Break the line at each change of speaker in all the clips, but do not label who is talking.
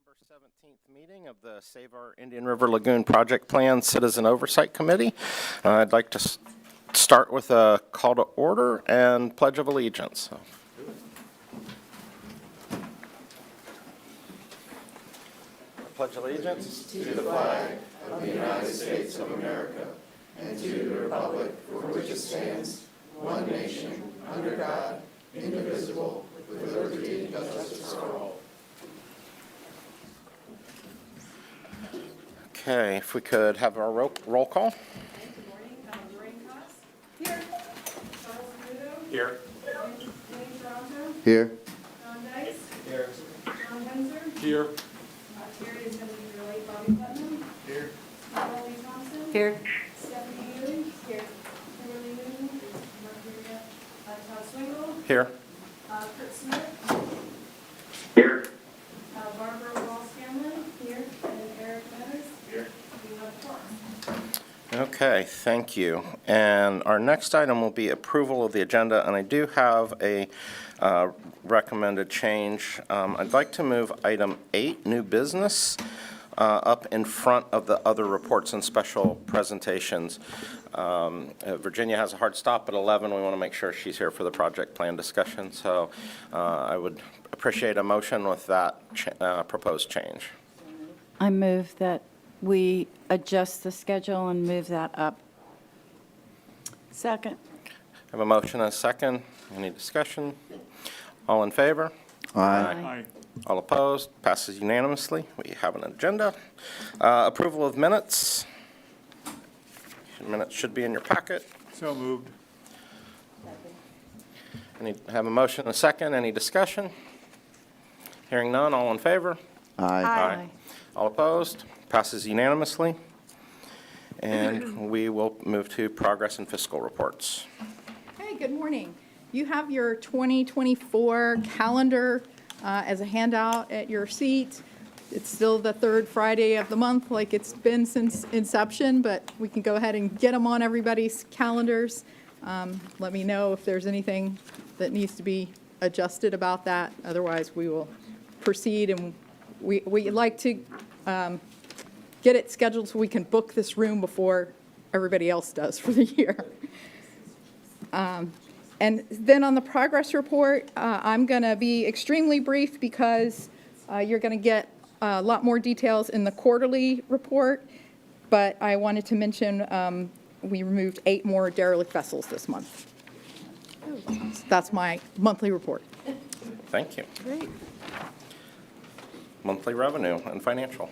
17th meeting of the Save Our Indian River Lagoon Project Plan Citizen Oversight Committee. I'd like to start with a call to order and Pledge of Allegiance. Pledge allegiance
to the flag of the United States of America and to the republic for which it stands, one nation, under God, indivisible, with liberty and justice for all.
Okay, if we could have our roll call.
Good morning. Bryan here. Charles Canuto.
Here.
Wayne Toronto.
Here.
John Dice.
Here.
John Henser.
Here.
Terri is going to be your late Bobby Putnam.
Here.
Molly Thompson.
Here.
Stephanie Ewing. Here. Kimberly Newton. Not here yet. Todd Swingle.
Here.
Kurt Smith.
Here.
Barbara Wall-Scanlon. Here. And Eric Meadows.
Here.
We have a quorum.
Okay, thank you. And our next item will be approval of the agenda, and I do have a recommended change. I'd like to move item 8, new business, up in front of the other reports and special presentations. Virginia has a hard stop at 11. We want to make sure she's here for the project plan discussion, so I would appreciate a motion with that proposed change.
I move that we adjust the schedule and move that up. Second.
I have a motion and a second. Any discussion? All in favor?
Aye.
All opposed? Passes unanimously. We have an agenda. Approval of minutes. Minutes should be in your packet.
So moved.
Have a motion and a second. Any discussion? Hearing none. All in favor?
Aye.
All opposed? Passes unanimously. And we will move to progress and fiscal reports.
Hey, good morning. You have your 2024 calendar as a handout at your seat. It's still the third Friday of the month like it's been since inception, but we can go ahead and get them on everybody's calendars. Let me know if there's anything that needs to be adjusted about that. Otherwise, we will proceed, and we like to get it scheduled so we can book this room before everybody else does for the year. And then on the progress report, I'm going to be extremely brief because you're going to get a lot more details in the quarterly report, but I wanted to mention we removed 8 more derelict vessels this month. So that's my monthly report.
Thank you.
Great.
Monthly revenue and financial.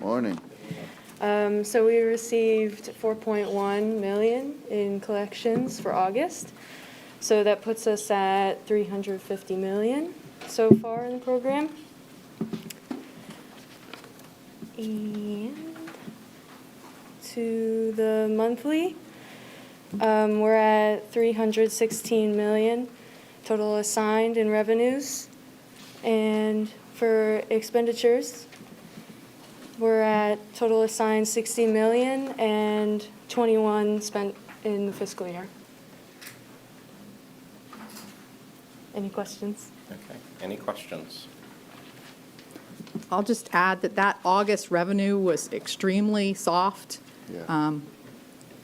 Morning.
So we received 4.1 million in collections for August. So that puts us at 350 million so far in the program. And to the monthly, we're at 316 million total assigned in revenues. And for expenditures, we're at total assigned 60 million and 21 spent in the fiscal year. Any questions?
Okay. Any questions?
I'll just add that August revenue was extremely soft,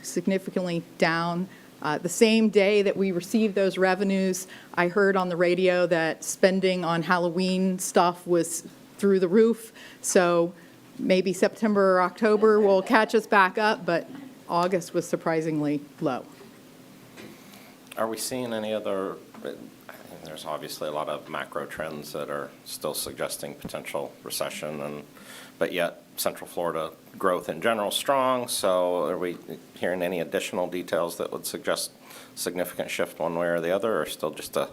significantly down. The same day that we received those revenues, I heard on the radio that spending on Halloween stuff was through the roof. So maybe September or October will catch us back up, but August was surprisingly low.
Are we seeing any other, there's obviously a lot of macro trends that are still suggesting potential recession, but yet Central Florida growth in general strong, so are we hearing any additional details that would suggest significant shift one way or the other, or still just a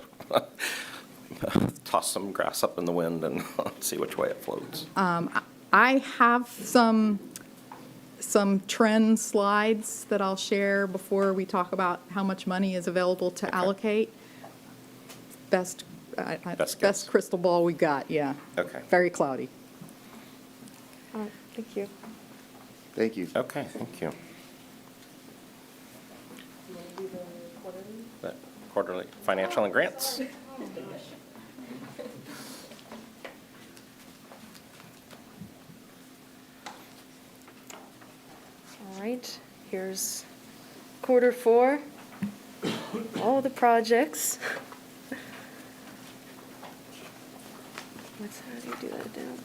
toss some grass up in the wind and see which way it floats?
I have some trend slides that I'll share before we talk about how much money is available to allocate. Best crystal ball we've got, yeah.
Okay.
Very cloudy.
Thank you.
Thank you.
Okay, thank you. The quarterly financial and grants.
All right, here's quarter four, all the projects. How do you do that down?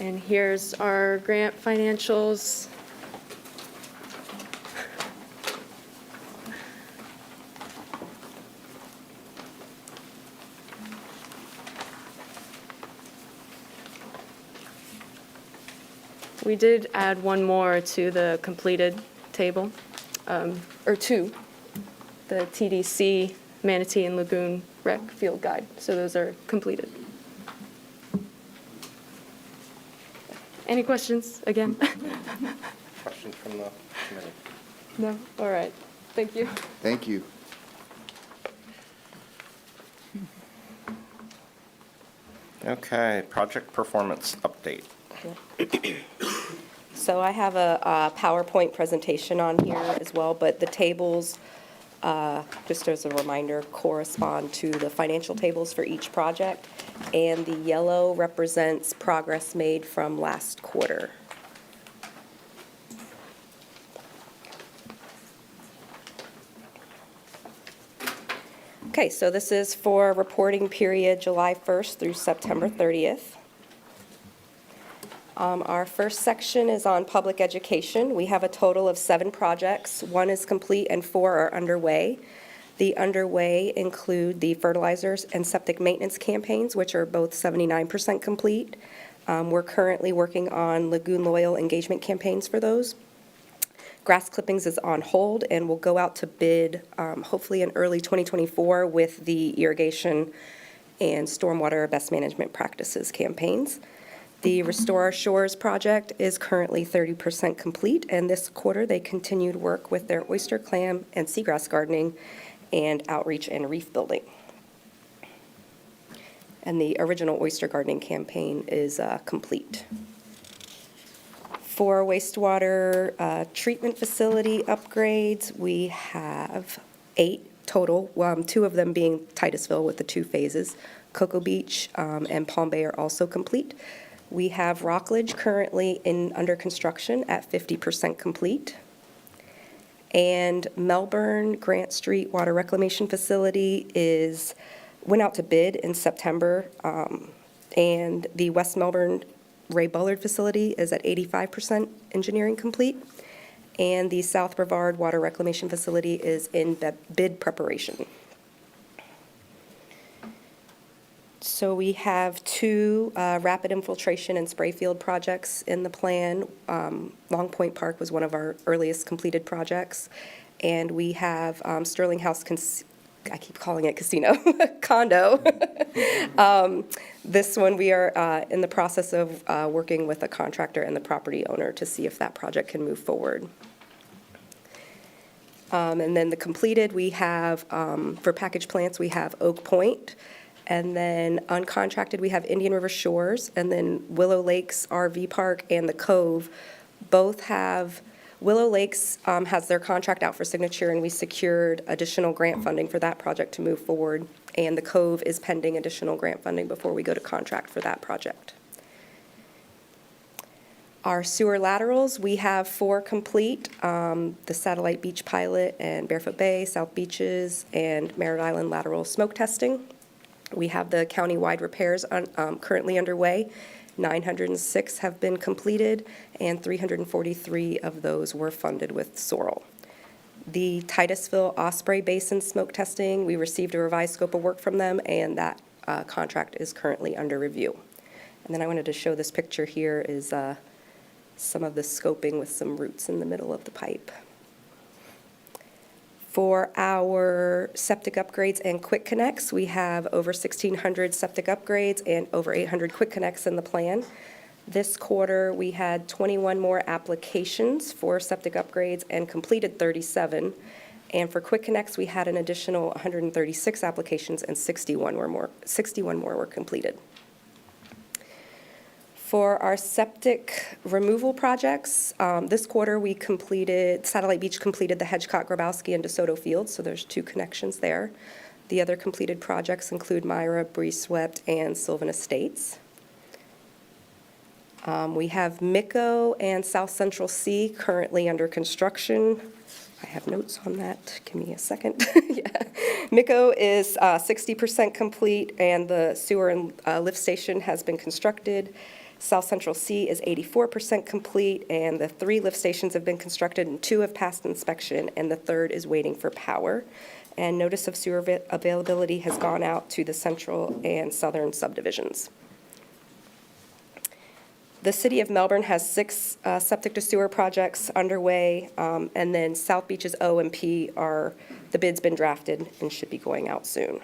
And here's our grant financials. We did add one more to the completed table, or two, the TDC Manatee and Lagoon Rec Field Guide. So those are completed. Any questions again?
Questions from the committee?
No? All right. Thank you.
Thank you.
Okay, project performance update.
So I have a PowerPoint presentation on here as well, but the tables, just as a reminder, correspond to the financial tables for each project, and the yellow represents progress made from last quarter. Okay, so this is for reporting period July 1st through September 30th. Our first section is on public education. We have a total of 7 projects. 1 is complete and 4 are underway. The underway include the fertilizers and septic maintenance campaigns, which are both 79% complete. We're currently working on Lagoon Loyal engagement campaigns for those. Grass clippings is on hold and will go out to bid hopefully in early 2024 with the irrigation and stormwater best management practices campaigns. The Restore Our Shores project is currently 30% complete, and this quarter they continued work with their oyster, clam, and seagrass gardening and outreach and reef building. And the original oyster gardening campaign is complete. For wastewater treatment facility upgrades, we have 8 total, 2 of them being Titusville with the 2 phases. Cocoa Beach and Palm Bay are also complete. We have Rockledge currently under construction at 50% complete. And Melbourne Grant Street Water Reclamation Facility went out to bid in September. And the West Melbourne Ray Bullard facility is at 85% engineering complete. And the South Brevard Water Reclamation Facility is in bid preparation. So we have 2 rapid infiltration and spray field projects in the plan. Long Point Park was one of our earliest completed projects. And we have Sterling House, I keep calling it casino, condo. This one we are in the process of working with a contractor and the property owner to see if that project can move forward. And then the completed, we have, for package plants, we have Oak Point. And then uncontracted, we have Indian River Shores, and then Willow Lakes RV Park and the Cove. Both have, Willow Lakes has their contract out for signature, and we secured additional grant funding for that project to move forward. And the Cove is pending additional grant funding before we go to contract for that project. Our sewer laterals, we have 4 complete, the Satellite Beach Pilot and Barefoot Bay, South Beaches, and Merritt Island lateral smoke testing. We have the county-wide repairs currently underway. 906 have been completed, and 343 of those were funded with Sorrel. The Titusville Osprey Basin smoke testing, we received a revised scope of work from them, and that contract is currently under review. And then I wanted to show this picture here is some of the scoping with some roots in the middle of the pipe. For our septic upgrades and quick connects, we have over 1,600 septic upgrades and over 800 quick connects in the plan. This quarter, we had 21 more applications for septic upgrades and completed 37. And for Quick Connects, we had an additional 136 applications and 61 more were completed. For our septic removal projects, this quarter we completed, Satellite Beach completed the Hedgecock, Grabowski, and DeSoto fields, so there's 2 connections there. The other completed projects include Myra, Bree Swept, and Sylvan Estates. We have Micco and South Central C currently under construction. I have notes on that. Give me a second. Yeah. Micco is 60% complete, and the sewer and lift station has been constructed. South Central C is 84% complete, and the 3 lift stations have been constructed, and 2 have passed inspection, and the 3rd is waiting for power. And notice of sewer availability has gone out to the central and southern subdivisions. The City of Melbourne has 6 septic to sewer projects underway, and then South Beach's O and P are, the bid's been drafted and should be going out soon.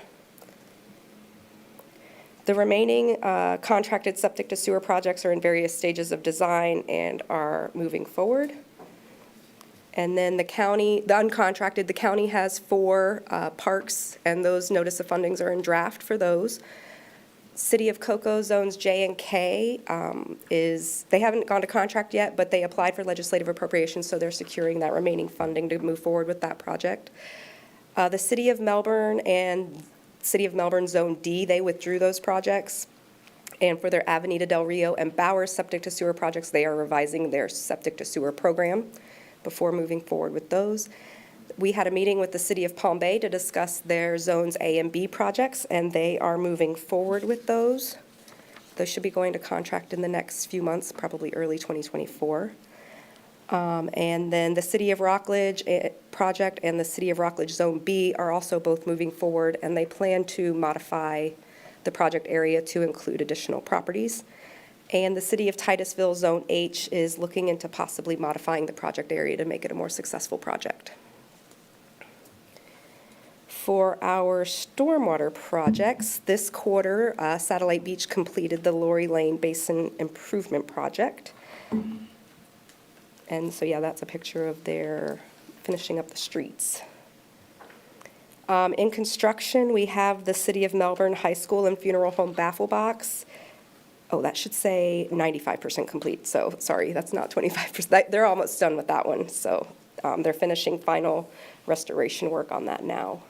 The remaining contracted septic to sewer projects are in various stages of design and are moving forward. And then the county, the uncontracted, the county has 4 parks, and those notice of fundings are in draft for those. City of Cocoa Zones J and K they haven't gone to contract yet, but they applied for legislative appropriations, so they're securing that remaining funding to move forward with that project. The City of Melbourne and City of Melbourne Zone D, they withdrew those projects. And for their Avenida Del Rio and Bowers septic to sewer projects, they are revising their septic to sewer program before moving forward with those. We had a meeting with the City of Palm Bay to discuss their Zones A and B projects, and they are moving forward with those. Those should be going to contract in the next few months, probably early 2024. And then the City of Rockledge project and the City of Rockledge Zone B are also both moving forward, and they plan to modify the project area to include additional properties. And the City of Titusville Zone H is looking into possibly modifying the project area to make it a more successful project. For our stormwater projects, this quarter, Satellite Beach completed the Lori Lane Basin Improvement Project. And so, yeah, that's a picture of their finishing up the streets. In construction, we have the City of Melbourne High School and Funeral Home baffle box. Oh, that should say 95% complete, so sorry, that's not 25%. They're almost done with that one, so they're finishing final restoration work on that now.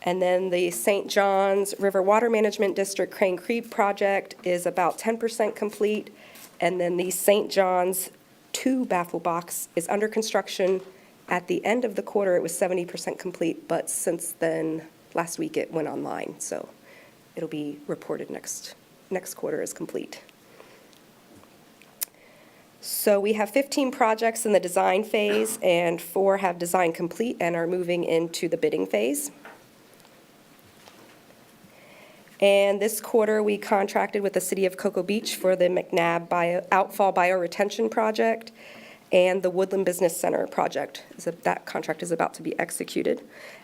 And then the St. John's River Water Management District Crane Creek project is about 10% complete, and then the St. John's 2 baffle box is under construction. At the end of the quarter, it was 70% complete, but since then, last week it went online, so it'll be reported next quarter as complete. So we have 15 projects in the design phase, and 4 have design complete and are moving into the bidding phase. And this quarter, we contracted with the City of Cocoa Beach for the McNabb Outfall Bioretention Project and the Woodland Business Center project. That contract is about to be executed.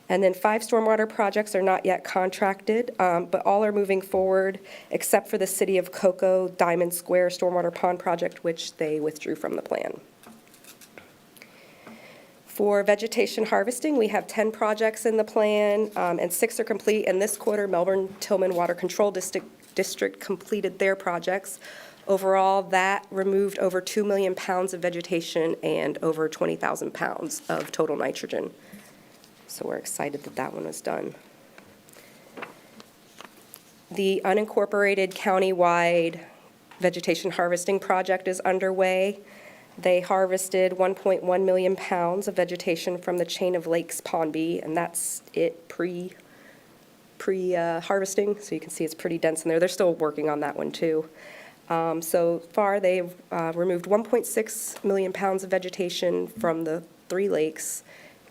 And then 5 stormwater projects are not yet contracted, but all are moving forward except for the City of Cocoa Diamond Square Stormwater Pond Project, which they withdrew from the plan. For vegetation harvesting, we have 10 projects in the plan, and 6 are complete. And this quarter, Melbourne-Tillman Water Control District completed their projects. Overall, that removed over 2 million pounds of vegetation and over 20,000 pounds of total nitrogen. So we're excited that that one was done. The unincorporated countywide vegetation harvesting project is underway. They harvested 1.1 million pounds of vegetation from the chain of lakes Pond B, and that's it pre-harvesting. So you can see it's pretty dense in there. They're still working on that one too. So far, they've removed 1.6 million pounds of vegetation from the 3 lakes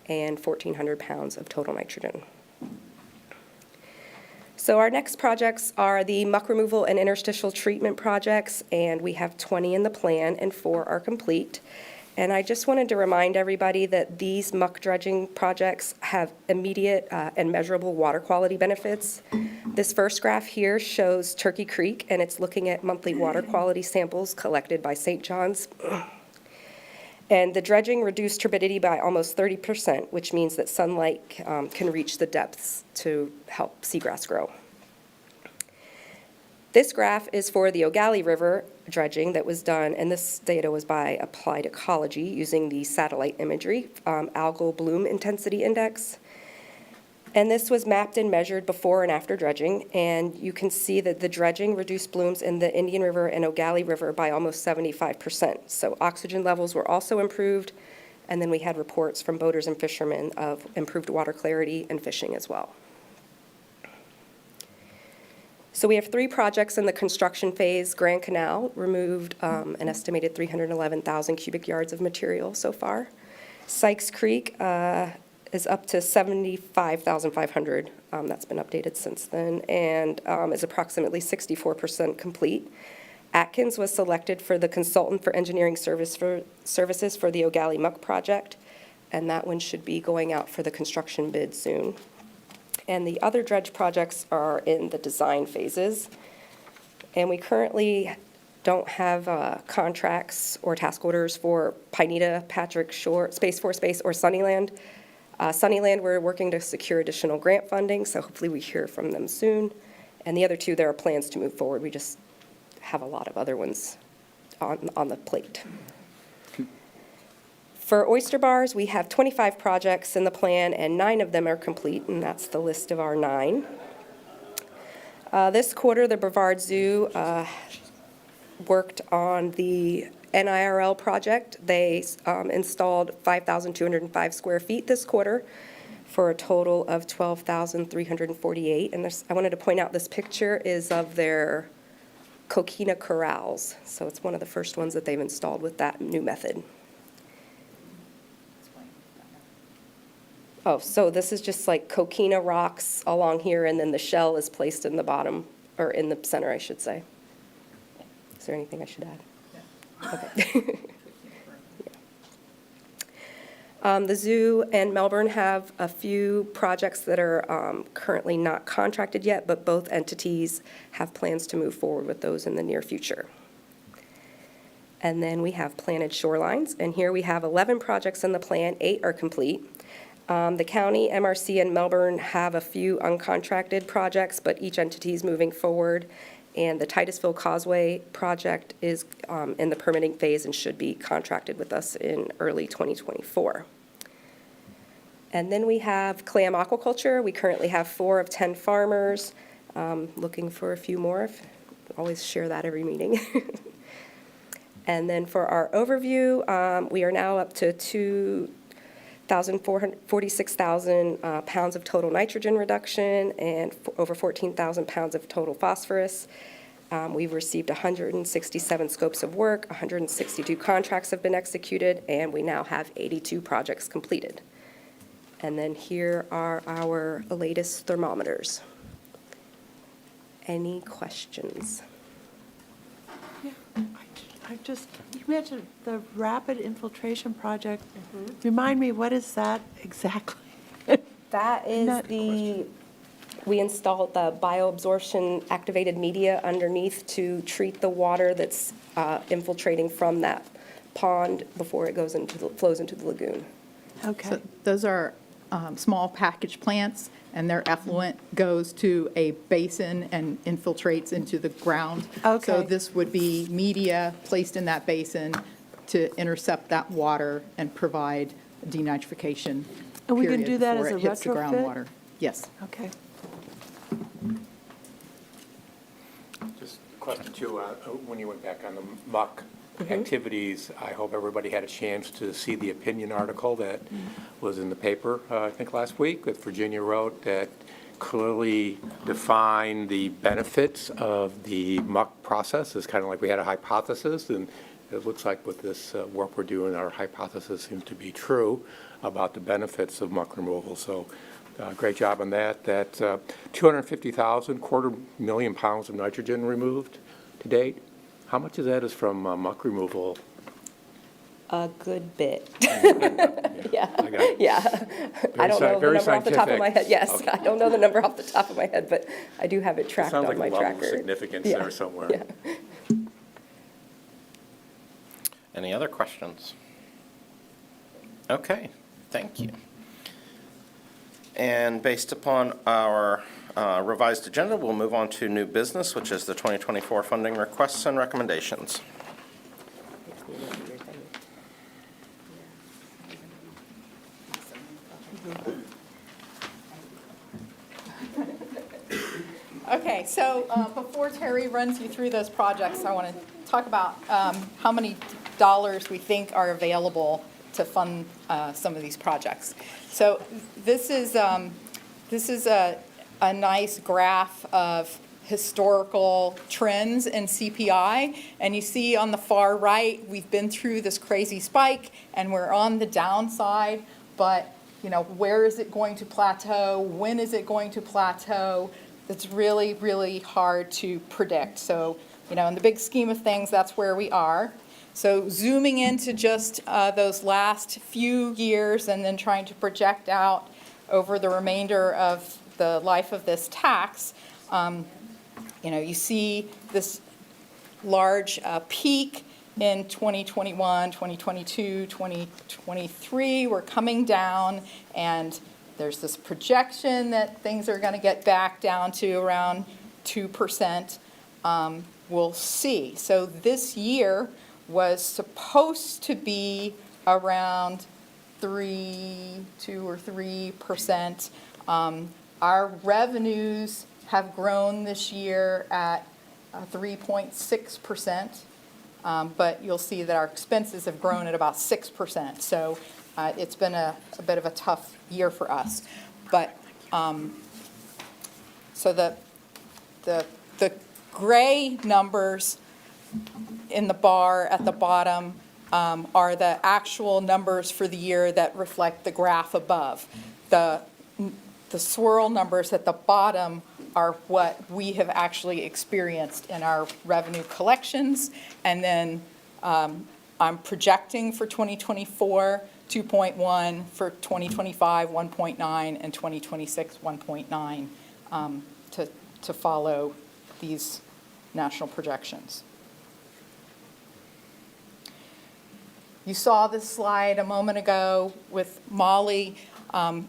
and 1,400 pounds of total nitrogen. So our next projects are the muck removal and interstitial treatment projects, and we have 20 in the plan and 4 are complete. And I just wanted to remind everybody that these muck dredging projects have immediate and measurable water quality benefits. This first graph here shows Turkey Creek, and it's looking at monthly water quality samples collected by St. John's. And the dredging reduced turbidity by almost 30%, which means that sunlight can reach the depths to help seagrass grow. This graph is for the Algae River dredging that was done, and this data was by Applied Ecology using the satellite imagery, algal bloom intensity index. And this was mapped and measured before and after dredging, and you can see that the dredging reduced blooms in the Indian River and Algae River by almost 75%. So oxygen levels were also improved, and then we had reports from boaters and fishermen of improved water clarity and fishing as well. So we have 3 projects in the construction phase. Grand Canal removed an estimated 311,000 cubic yards of material so far. Sykes Creek is up to 75,500. That's been updated since then, and is approximately 64% complete. Atkins was selected for the consultant for engineering services for the Algae Muck project, and that one should be going out for the construction bid soon. And the other dredge projects are in the design phases. And we currently don't have contracts or task orders for Pineda, Patrick Shore, Space for Space, or Sunnyland. Sunnyland, we're working to secure additional grant funding, so hopefully we hear from them soon. And the other 2, there are plans to move forward. We just have a lot of other ones on the plate. For oyster bars, we have 25 projects in the plan, and 9 of them are complete, and that's the list of our 9. This quarter, the Brevard Zoo worked on the NIRL project. They installed 5,205 square feet this quarter for a total of 12,348. And I wanted to point out this picture is of their coquina corrals. So it's one of the first ones that they've installed with that new method. Oh, so this is just like coquina rocks along here, and then the shell is placed in the bottom, or in the center, I should say. Is there anything I should add? Okay. The zoo and Melbourne have a few projects that are currently not contracted yet, but both entities have plans to move forward with those in the near future. And then we have planted shorelines, and here we have 11 projects in the plan, 8 are complete. The county, MRC, and Melbourne have a few uncontracted projects, but each entity is moving forward. And the Titusville Causeway project is in the permitting phase and should be contracted with us in early 2024. And then we have clam aquaculture. We currently have 4 of 10 farmers, looking for a few more. Always share that every meeting. And then for our overview, we are now up to 46,000 pounds of total nitrogen reduction and over 14,000 pounds of total phosphorus. We've received 167 scopes of work, 162 contracts have been executed, and we now have 82 projects completed. And then here are our latest thermometers. Any questions?
You mentioned the rapid infiltration project. Remind me, what is that exactly?
That is we installed the bioabsorption activated media underneath to treat the water that's infiltrating from that pond before it flows into the lagoon.
Okay.
So those are small package plants, and their effluent goes to a basin and infiltrates into the ground.
Okay.
So this would be media placed in that basin to intercept that water and provide denitrification.
And we can
period
do that
before
as a
it hits the
retrofit?
groundwater. Yes.
Okay.
Just a question too, when you went back on the muck activities, I hope everybody had a chance to see the opinion article that was in the paper, I think last week, that Virginia wrote, that clearly defined the benefits of the muck process. It's kind of like we had a hypothesis, and it looks like with this work we're doing, our hypothesis seems to be true about the benefits of muck removal. So great job on that. That 250,000, 250,000 pounds of nitrogen removed to date. How much of that is from muck removal?
A good bit.
Yeah. I got it.
Yeah. I don't know the
very
number off the top of my head.
scientific.
Yes,
Okay.
I don't know the number off the top of my head, but I do have it tracked
Sounds
on my
like a
tracker.
level of significance
Yeah.
there somewhere.
Yeah.
Any other questions? Okay, thank you. And based upon our revised agenda, we'll move on to new business, which is the 2024 funding requests and recommendations.
Okay, so before Terri runs you through those projects, I want to talk about how many dollars we think are available to fund some of these projects. So this is a nice graph of historical trends in CPI, and you see on the far right, we've been through this crazy spike, and we're on the downside, but where is it going to plateau? When is it going to plateau? It's really, really hard to predict. So, in the big scheme of things, that's where we are. So zooming into just those last few years and then trying to project out over the remainder of the life of this tax, you see this large peak in 2021, 2022, 2023. We're coming down, and there's this projection that things are going to get back down to around 2%. We'll see. So this year was supposed to be around 2 or 3%. Our revenues have grown this year at 3.6%, but you'll see that our expenses have grown at about 6%. So it's been a bit of a tough year for us. But so the gray numbers in the bar at the bottom are the actual numbers for the year that reflect the graph above. The swirl numbers at the bottom are what we have actually experienced in our revenue collections. And then I'm projecting for 2024, 2.1, for 2025, 1.9, and 2026, 1.9 to follow these national projections. You saw this slide a moment ago with Molly.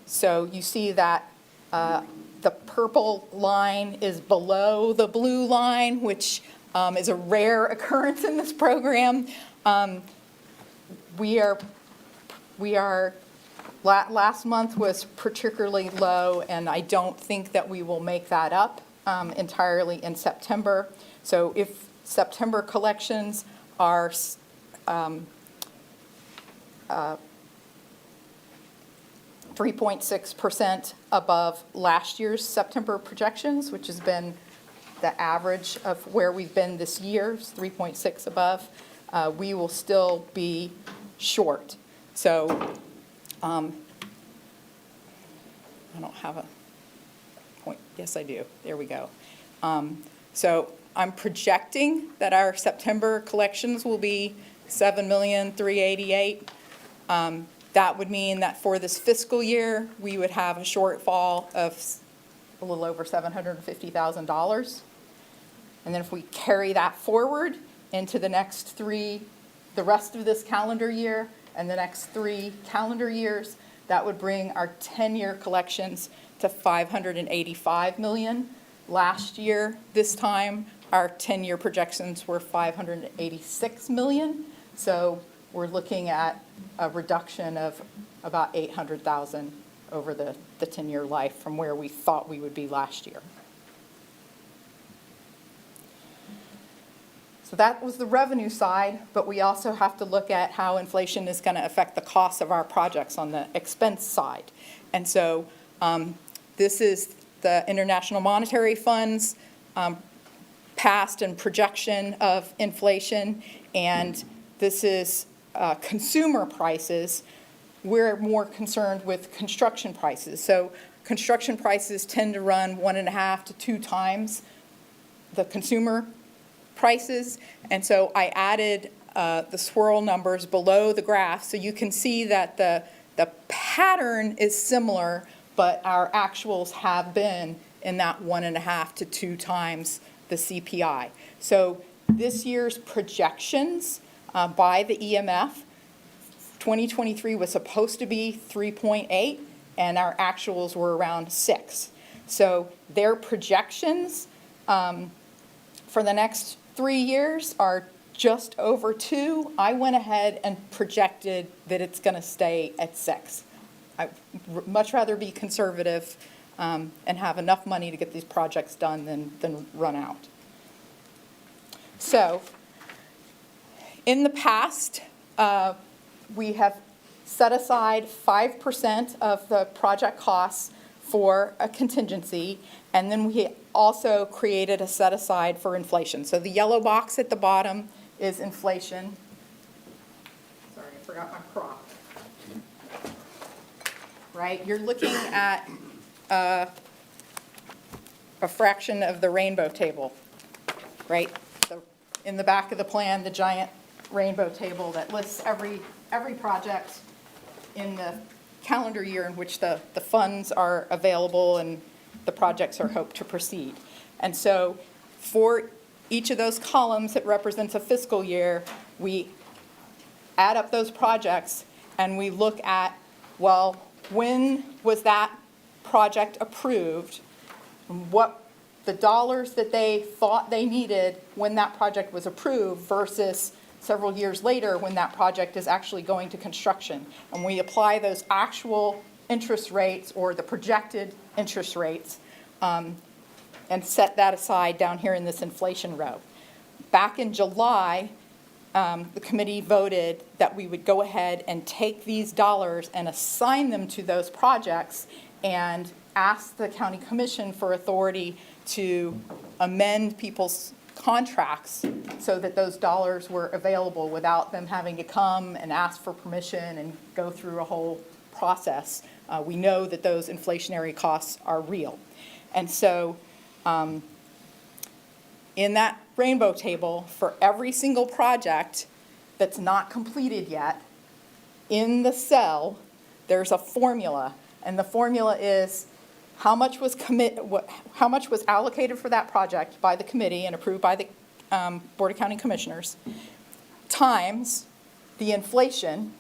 So you see that the purple line is below the blue line, which is a rare occurrence in this program. Last month was particularly low, and I don't think that we will make that up entirely in September. So if September collections are 3.6% above last year's September projections, which has been the average of where we've been this year, 3.6 above, we will still be short. So I don't have a point. Yes, I do. There we go. So I'm projecting that our September collections will be $7,388,000. That would mean that for this fiscal year, we would have a shortfall of a little over $750,000. And then if we carry that forward into the rest of this calendar year and the next 3 calendar years, that would bring our 10-year collections to $585 million. Last year, this time, our 10-year projections were $586 million. So we're looking at a reduction of about $800,000 over the 10-year life from where we thought we would be last year. So that was the revenue side, but we also have to look at how inflation is going to affect the cost of our projects on the expense side. And so this is the International Monetary Fund's past and projection of inflation, and this is consumer prices. We're more concerned with construction prices. So construction prices tend to run 1.5 to 2 times the consumer prices. And so I added the swirl numbers below the graph so you can see that the pattern is similar, but our actuals have been in that 1.5 to 2 times the CPI. So this year's projections by the EMF 2023 was supposed to be 3.8, and our actuals were around 6. So their projections for the next 3 years are just over 2. I went ahead and projected that it's going to stay at 6. I'd much rather be conservative and have enough money to get these projects done than run out. So in the past, we have set aside 5% of the project costs for a contingency, and then we also created a set aside for inflation. So the yellow box at the bottom is inflation. Sorry, I forgot my prop. Right, you're looking at a fraction of the rainbow table, right? So in the back of the plan, the giant rainbow table that lists every project in the calendar year in which the funds are available and the projects are hoped to proceed. And so for each of those columns that represents a fiscal year, we add up those projects and we look at, well, when was that project approved? What the dollars that they thought they needed when that project was approved versus several years later when that project is actually going to construction. And we apply those actual interest rates or the projected interest rates and set that aside down here in this inflation row. Back in July, the committee voted that we would go ahead and take these dollars and assign them to those projects and ask the county commission for authority to amend people's contracts so that those dollars were available without them having to come and ask for permission and go through a whole process. We know that those inflationary costs are real. And so in that rainbow table, for every single project that's not completed yet, in the cell, there's a formula. And the formula is how much was allocated for that project by the committee and approved by the Board of County Commissioners, times the inflation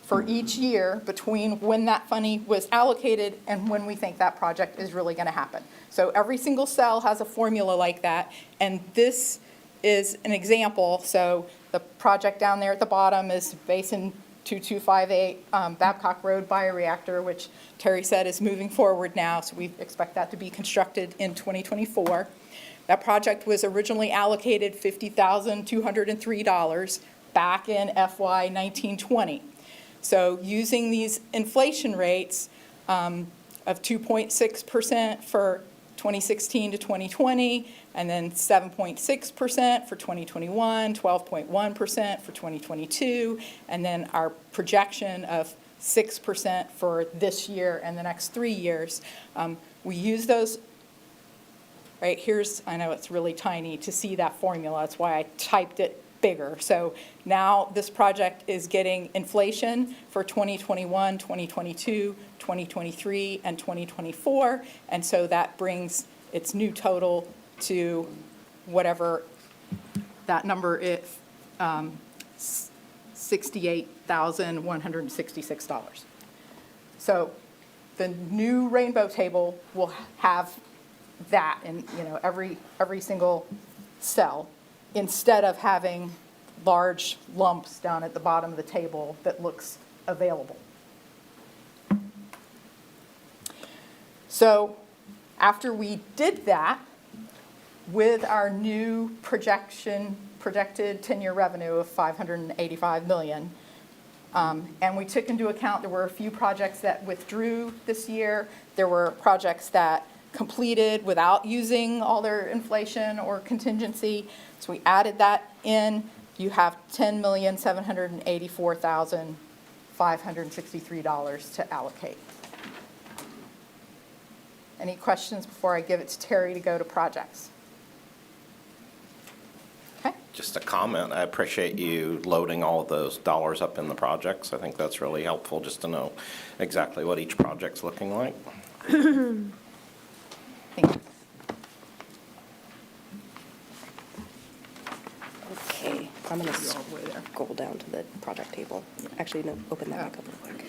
for each year between when that money was allocated and when we think that project is really going to happen. So every single cell has a formula like that, and this is an example. So the project down there at the bottom is Basin 2258 Babcock Road bioreactor, which Terri said is moving forward now, so we expect that to be constructed in 2024. That project was originally allocated $50,203 back in FY 1920. So using these inflation rates of 2.6% for 2016 to 2020, and then 7.6% for 2021, 12.1% for 2022, and then our projection of 6% for this year and the next 3 years. We use those, right, here's, I know it's really tiny to see that formula, that's why I typed it bigger. So now this project is getting inflation for 2021, 2022, 2023, and 2024, and so that brings its new total to whatever that number is, $68,166. So the new rainbow table will have that in every single cell, instead of having large lumps down at the bottom of the table that looks available. So after we did that, with our new projected 10-year revenue of $585 million, and we took into account there were a few projects that withdrew this year. There were projects that completed without using all their inflation or contingency. So we added that in. You have $10,784,563 to allocate. Any questions before I give it to Terri to go to projects? Okay.
Just a comment. I appreciate you loading all of those dollars up in the projects. I think that's really helpful just to know exactly what each project's looking like.
Thank you.
Okay. I'm going
You're
to
all the way there.
scroll down to the project table. Actually, no, open that back up real quick.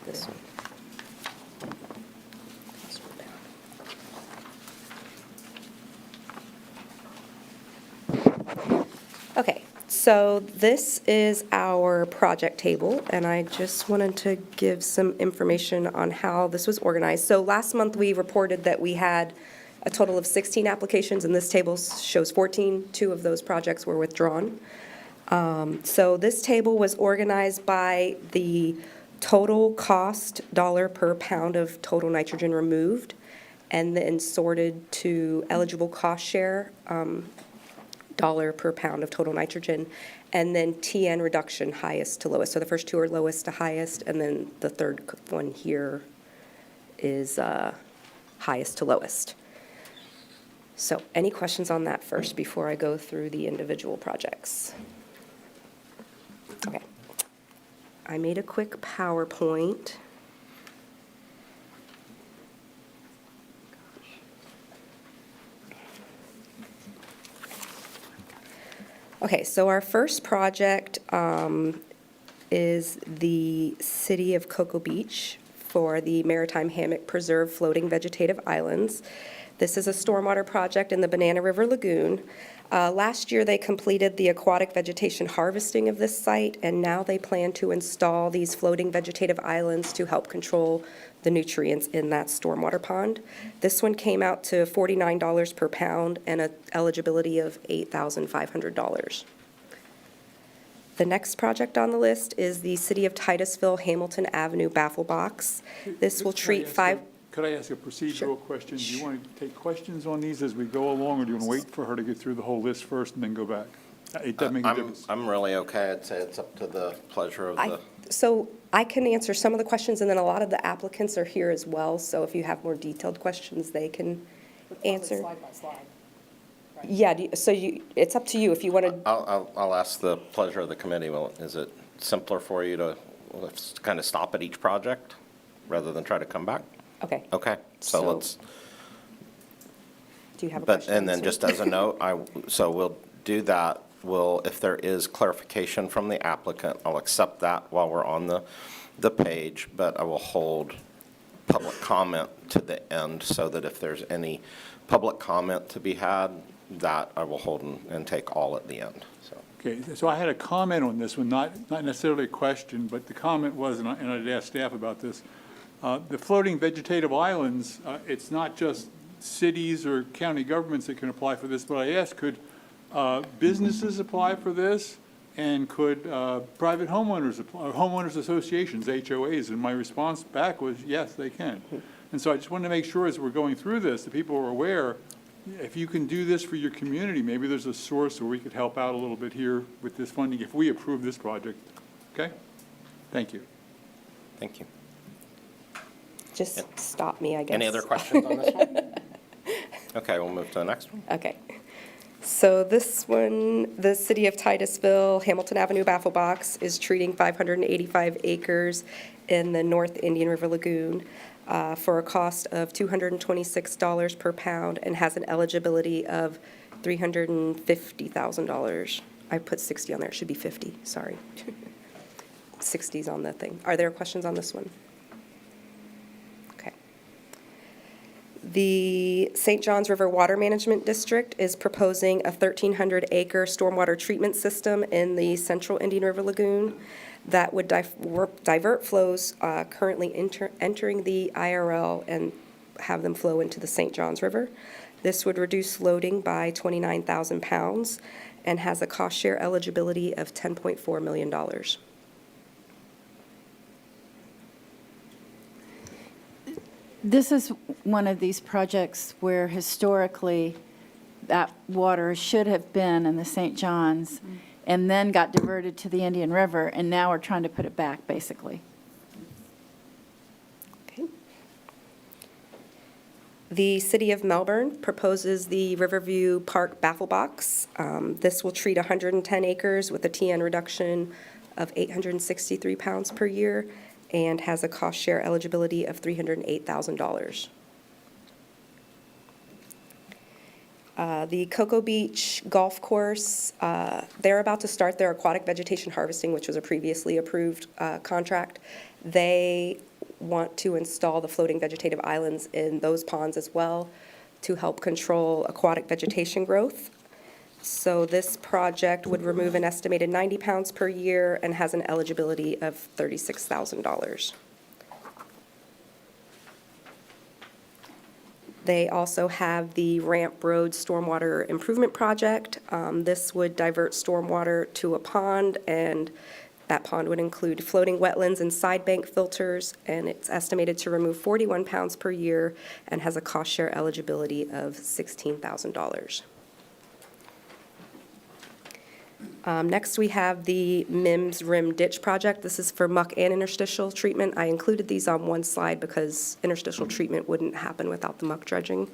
This one. Scroll down. Okay, so this is our project table, and I just wanted to give some information on how this was organized. So last month, we reported that we had a total of 16 applications, and this table shows 14. 2 of those projects were withdrawn. So this table was organized by the total cost dollar per pound of total nitrogen removed, and then sorted to eligible cost share dollar per pound of total nitrogen, and then TN reduction highest to lowest. So the first 2 are lowest to highest, and then the third one here is highest to lowest. So any questions on that first before I go through the individual projects? Okay. I made a quick PowerPoint. Okay, so our first project is the City of Cocoa Beach for the Maritime Hammock Preserve Floating Vegetative Islands. This is a stormwater project in the Banana River Lagoon. Last year, they completed the aquatic vegetation harvesting of this site, and now they plan to install these floating vegetative islands to help control the nutrients in that stormwater pond. This one came out to $49 per pound and an eligibility of $8,500. The next project on the list is the City of Titusville Hamilton Avenue Baffle Box. This will treat 5...
Could I ask a procedural question? Do you want to take questions on these as we go along, or do you want to wait for her to get through the whole list first and then go back? It doesn't make a difference.
I'm really okay. I'd say it's up to the pleasure of the,
So I can answer some of the questions, and then a lot of the applicants are here as well, so if you have more detailed questions, they can answer.
Slide by slide.
Yeah, it's up to you if you want to,
I'll ask the pleasure of the committee. Well, is it simpler for you to kind of stop at each project rather than try to come back?
okay.
Okay, so
So-
let's,
Do you have a
but,
question?
and then just as a note, so we'll do that. If there is clarification from the applicant, I'll accept that while we're on the page, but I will hold public comment to the end so that if there's any public comment to be had, that I will hold and take all at the end, so.
Okay, so I had a comment on this one, not necessarily a question, but the comment was, and I'd asked staff about this, the floating vegetative islands, it's not just cities or county governments that can apply for this, but I asked, could businesses apply for this? And could private homeowners apply, or homeowners associations, HOAs? And my response back was, yes, they can. And so I just wanted to make sure as we're going through this, that people are aware, if you can do this for your community, maybe there's a source where we could help out a little bit here with this funding if we approve this project. Okay? Thank you.
Thank you.
Just stop me, I guess.
Any other questions on this one? Okay, we'll move to the next one.
Okay. So this one, the City of Titusville, Hamilton Avenue Baffle Box is treating 585 acres in the North Indian River Lagoon for a cost of $226 per pound and has an eligibility of $350,000. I put 60 on there, it should be 50, sorry. 60's on the thing. Are there questions on this one? Okay. The St. Johns River Water Management District is proposing a 1,300-acre stormwater treatment system in the central Indian River Lagoon that would divert flows currently entering the IRL and have them flow into the St. Johns River. This would reduce loading by 29,000 pounds and has a cost share eligibility of $10.4 million.
This is one of these projects where historically that water should have been in the St. John's and then got diverted to the Indian River, and now we're trying to put it back, basically.
Okay. The City of Melbourne proposes the Riverview Park Baffle Box. This will treat 110 acres with a TN reduction of 863 pounds per year and has a cost share eligibility of $308,000. The Cocoa Beach Golf Course, they're about to start their aquatic vegetation harvesting, which was a previously approved contract. They want to install the floating vegetative islands in those ponds as well to help control aquatic vegetation growth. So this project would remove an estimated 90 pounds per year and has an eligibility of $36,000. They also have the Ramp Road Stormwater Improvement Project. This would divert stormwater to a pond, and that pond would include floating wetlands and side bank filters, and it's estimated to remove 41 pounds per year and has a cost share eligibility of $16,000. Next, we have the MIMS Rim Ditch Project. This is for muck and interstitial treatment. I included these on one slide because interstitial treatment wouldn't happen without the muck dredging.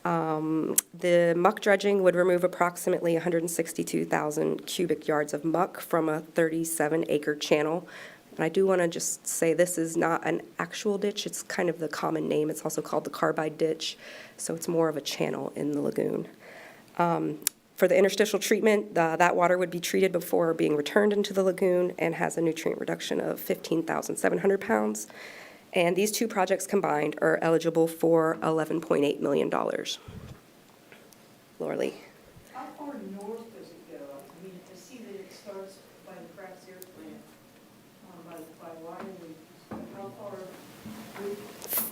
The muck dredging would remove approximately 162,000 cubic yards of muck from a 37-acre channel. And I do want to just say this is not an actual ditch. It's kind of the common name. It's also called the carbide ditch, so it's more of a channel in the lagoon. For the interstitial treatment, that water would be treated before being returned into the lagoon and has a nutrient reduction of 15,700 pounds. And these two projects combined are eligible for $11.8 million. Laura Lee.
How far north does it go? I mean, I see that it starts by the Crafts Air Plant, by Wyoming. How far?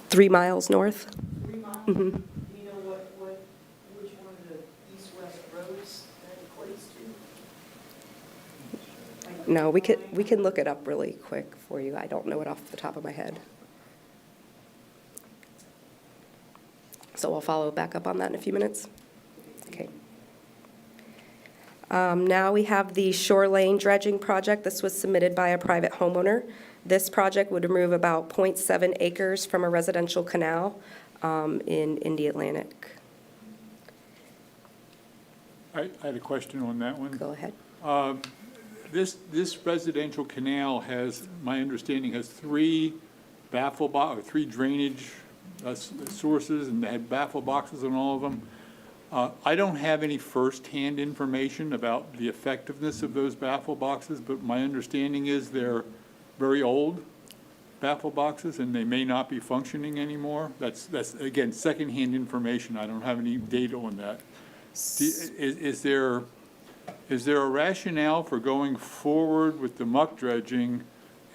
3 miles north.
3 miles?
Mhm.
Do you know which one of the east-west roads that equates to? Like,
No, we can look it up really quick for you. I don't know it off the top of my head. So I'll follow back up on that in a few minutes. Okay. Now we have the Shore Lane Dredging Project. This was submitted by a private homeowner. This project would remove about 0.7 acres from a residential canal in the Atlantic.
I had a question on that one.
Go ahead.
This residential canal has, my understanding, has three drainage sources, and they had baffle boxes on all of them. I don't have any first-hand information about the effectiveness of those baffle boxes, but my understanding is they're very old baffle boxes, and they may not be functioning anymore. That's again, second-hand information. I don't have any data on that. Is there a rationale for going forward with the muck dredging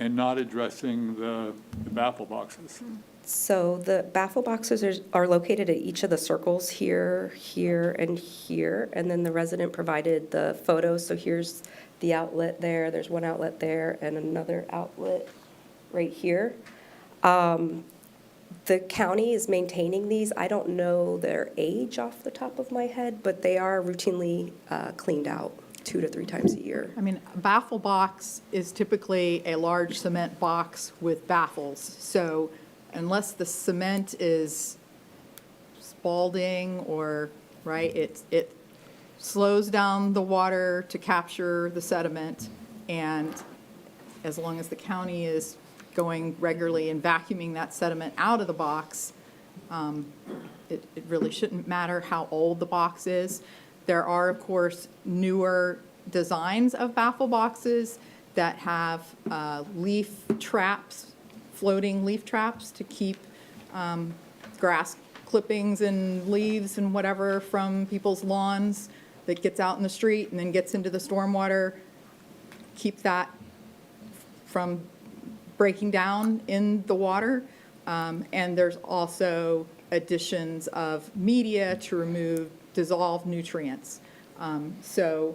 and not addressing the baffle boxes?
So the baffle boxes are located at each of the circles here, here, and here, and then the resident provided the photos. So here's the outlet there, there's one outlet there, and another outlet right here. The county is maintaining these. I don't know their age off the top of my head, but they are routinely cleaned out 2 to 3 times a year.
I mean, a baffle box is typically a large cement box with baffles. So unless the cement is spalding or, right, it slows down the water to capture the sediment. And as long as the county is going regularly and vacuuming that sediment out of the box, it really shouldn't matter how old the box is. There are, of course, newer designs of baffle boxes that have leaf traps, floating leaf traps to keep grass clippings and leaves and whatever from people's lawns that gets out in the street and then gets into the stormwater, keep that from breaking down in the water. And there's also additions of media to remove dissolved nutrients. So,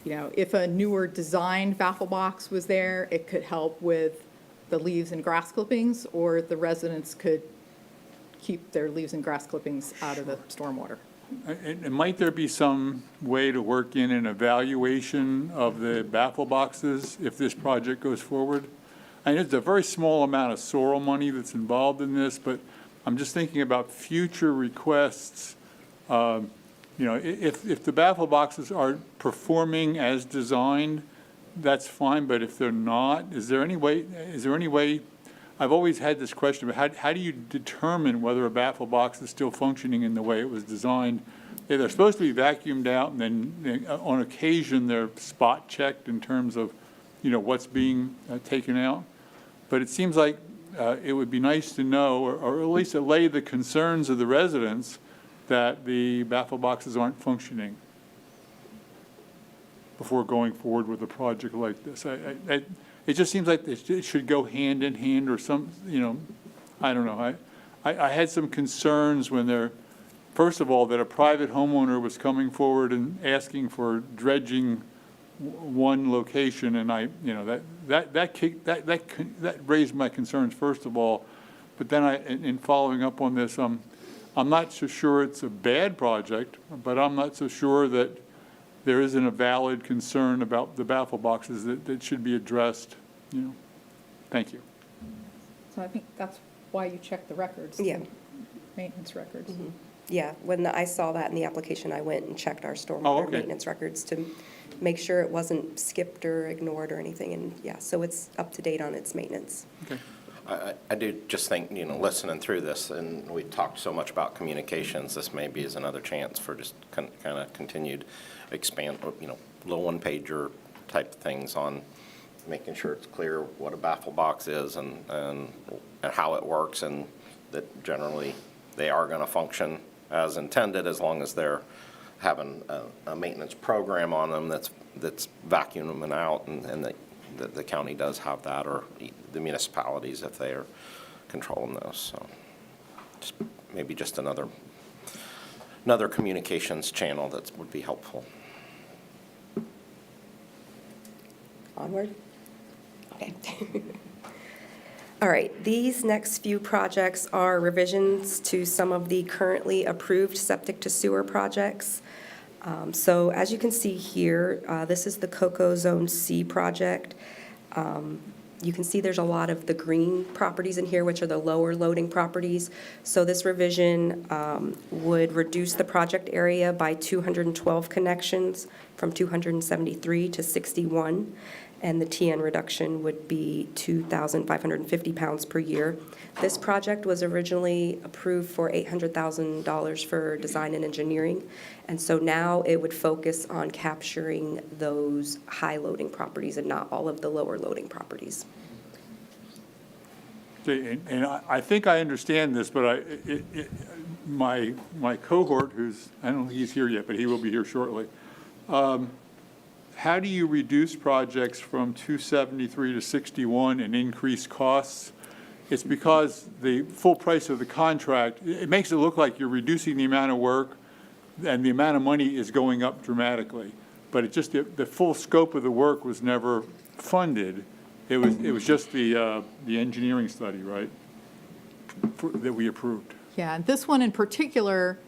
you know, if a newer designed baffle box was there, it could help with the leaves and grass clippings, or the residents could keep their leaves and grass clippings out of the stormwater.
And might there be some way to work in an evaluation of the baffle boxes if this project goes forward? I mean, it's a very small amount of SORL money that's involved in this, but I'm just thinking about future requests. You know, if the baffle boxes are performing as designed, that's fine, but if they're not, is there any way I've always had this question, but how do you determine whether a baffle box is still functioning in the way it was designed? They're supposed to be vacuumed out, and then on occasion, they're spot checked in terms of, what's being taken out. But it seems like it would be nice to know, or at least allay the concerns of the residents that the baffle boxes aren't functioning before going forward with a project like this. It just seems like it should go hand in hand or some, I don't know. I had some concerns when first of all, that a private homeowner was coming forward and asking for dredging one location, and that raised my concerns first of all. But then in following up on this, I'm not so sure it's a bad project, but I'm not so sure that there isn't a valid concern about the baffle boxes that should be addressed. Thank you.
So I think that's why you check the records.
Yeah.
the Maintenance records.
Yeah, when I saw that in the application, I went and checked our
Oh,
stormwater
okay.
maintenance records to make sure it wasn't skipped or ignored or anything, and yeah, so it's up to date on its maintenance.
Okay.
I do just think, listening through this, and we talked so much about communications, this maybe is another chance for just kind of continued expand, little one-pager type things on making sure it's clear what a baffle box is and how it works, and that generally they are going to function as intended as long as they're having a maintenance program on them that's vacuuming them out, and the county does have that, or the municipalities if they are controlling those. So maybe just another communications channel that would be helpful.
Onward? Okay. All right, these next few projects are revisions to some of the currently approved septic to sewer projects. So as you can see here, this is the Cocoa Zone C project. You can see there's a lot of the green properties in here, which are the lower loading properties. So this revision would reduce the project area by 212 connections from 273 to 61. And the TN reduction would be 2,550 pounds per year. This project was originally approved for $800,000 for design and engineering, and so now it would focus on capturing those high loading properties and not all of the lower loading properties.
Okay, and I think I understand this, but my cohort, I don't think he's here yet, but he will be here shortly. How do you reduce projects from 273 to 61 and increase costs? It's because the full price of the contract, it makes it look like you're reducing the amount of work and the amount of money is going up dramatically. But it just, the full scope of the work was never funded. It was just the engineering study, right, that we approved.
Yeah, and this one in particular,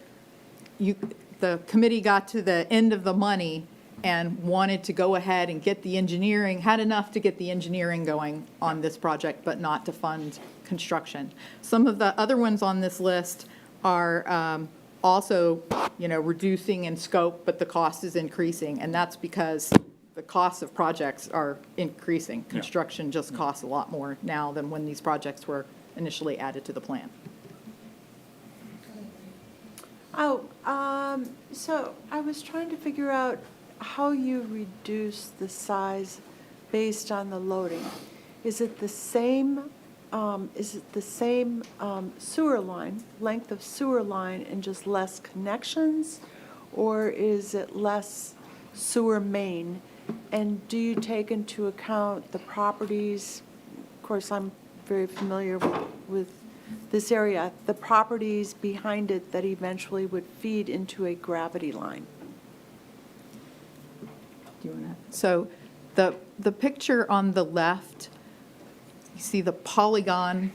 the committee got to the end of the money and wanted to go ahead and get the engineering, had enough to get the engineering going on this project, but not to fund construction. Some of the other ones on this list are also, reducing in scope, but the cost is increasing, and that's because the costs of projects are increasing. Construction just costs a lot more now than when these projects were initially added to the plan.
So I was trying to figure out how you reduce the size based on the loading. Is it the same sewer line, length of sewer line, and just less connections? Or is it less sewer main? And do you take into account the properties? Of course, I'm very familiar with this area, the properties behind it that eventually would feed into a gravity line.
So the picture on the left, you see the polygon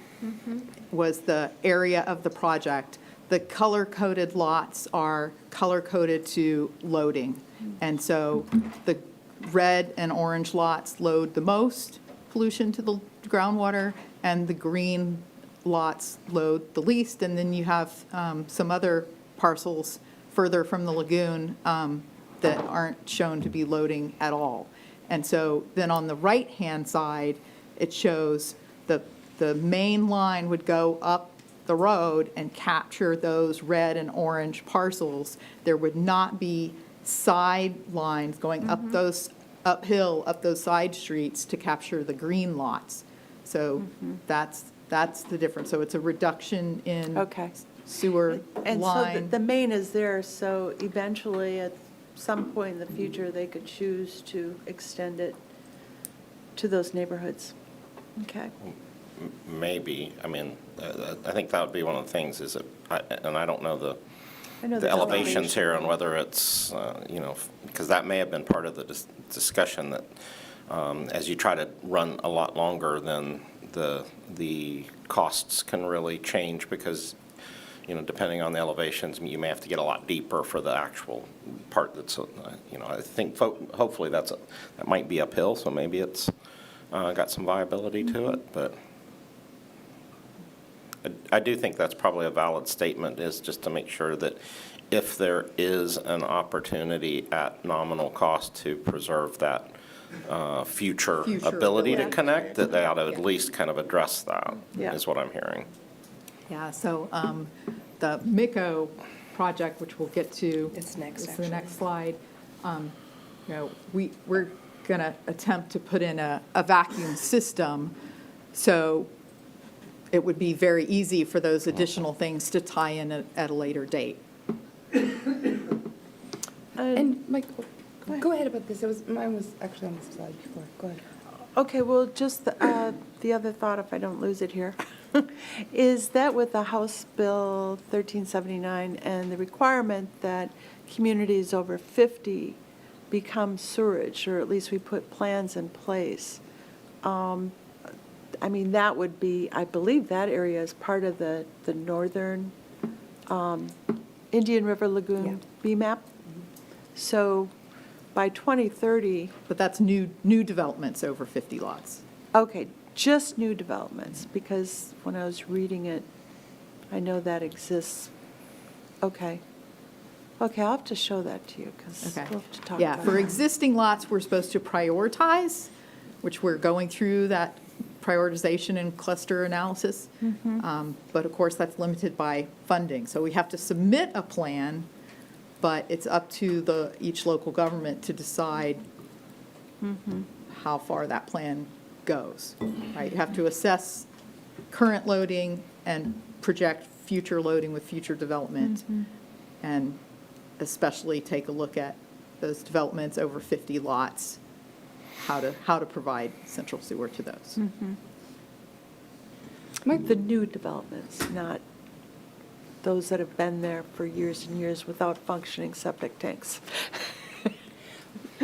was the area of the project. The color-coded lots are color-coded to loading. And so the red and orange lots load the most pollution to the groundwater, and the green lots load the least. And then you have some other parcels further from the lagoon that aren't shown to be loading at all. And so then on the right-hand side, it shows the the main line would go up the road and capture those red and orange parcels. There would not be side lines going up those, uphill, up those side streets to capture the green lots. So that's the difference. So it's a reduction in
Okay.
sewer
And so
line.
the main is there, so eventually, at some point in the future, they could choose to extend it to those neighborhoods. Okay.
Maybe, I mean, I think that would be one of the things is that, and I don't know
I know
the
there's
elevations here and
elevation.
whether it's, because that may have been part of the discussion that as you try to run a lot longer, then the costs can really change because, depending on the elevations, you may have to get a lot deeper for the actual part that's, I think hopefully that might be uphill, so maybe it's got some viability to it, but I do think that's probably a valid statement, is just to make sure that if there is an opportunity at nominal cost to preserve that future
Future
ability to
ability.
connect, that they ought to
Yeah.
at least kind of address that,
Yeah.
is what I'm hearing.
Yeah, so the MICO project, which we'll get to.
It's next,
is the
actually.
next slide. We're going to attempt to put in a vacuum system, so it would be very easy for those additional things to tie in at a later date.
And Michael, go ahead about this. Mine was actually on this slide before. Go ahead.
Okay, well, just the other thought, if I don't lose it here, is that with the House Bill 1379 and the requirement that communities over 50 become sewerage, or at least we put plans in place, I mean, that would be, I believe that area is part of the northern Indian River Lagoon BMAP. So by 2030,
But that's new developments over 50 lots.
okay, just new developments, because when I was reading it, I know that exists. Okay. Okay, I'll have to show that to you, because
Okay.
we'll have to talk
Yeah,
about
for
it.
existing lots, we're supposed to prioritize, which we're going through that prioritization and cluster analysis. But of course, that's limited by funding. So we have to submit a plan, but it's up to each local government to decide how far that plan goes, right? You have to assess current loading and project future loading with future development. And especially take a look at those developments over 50 lots, how to provide central sewer to those.
The new developments, not those that have been there for years and years without functioning septic tanks.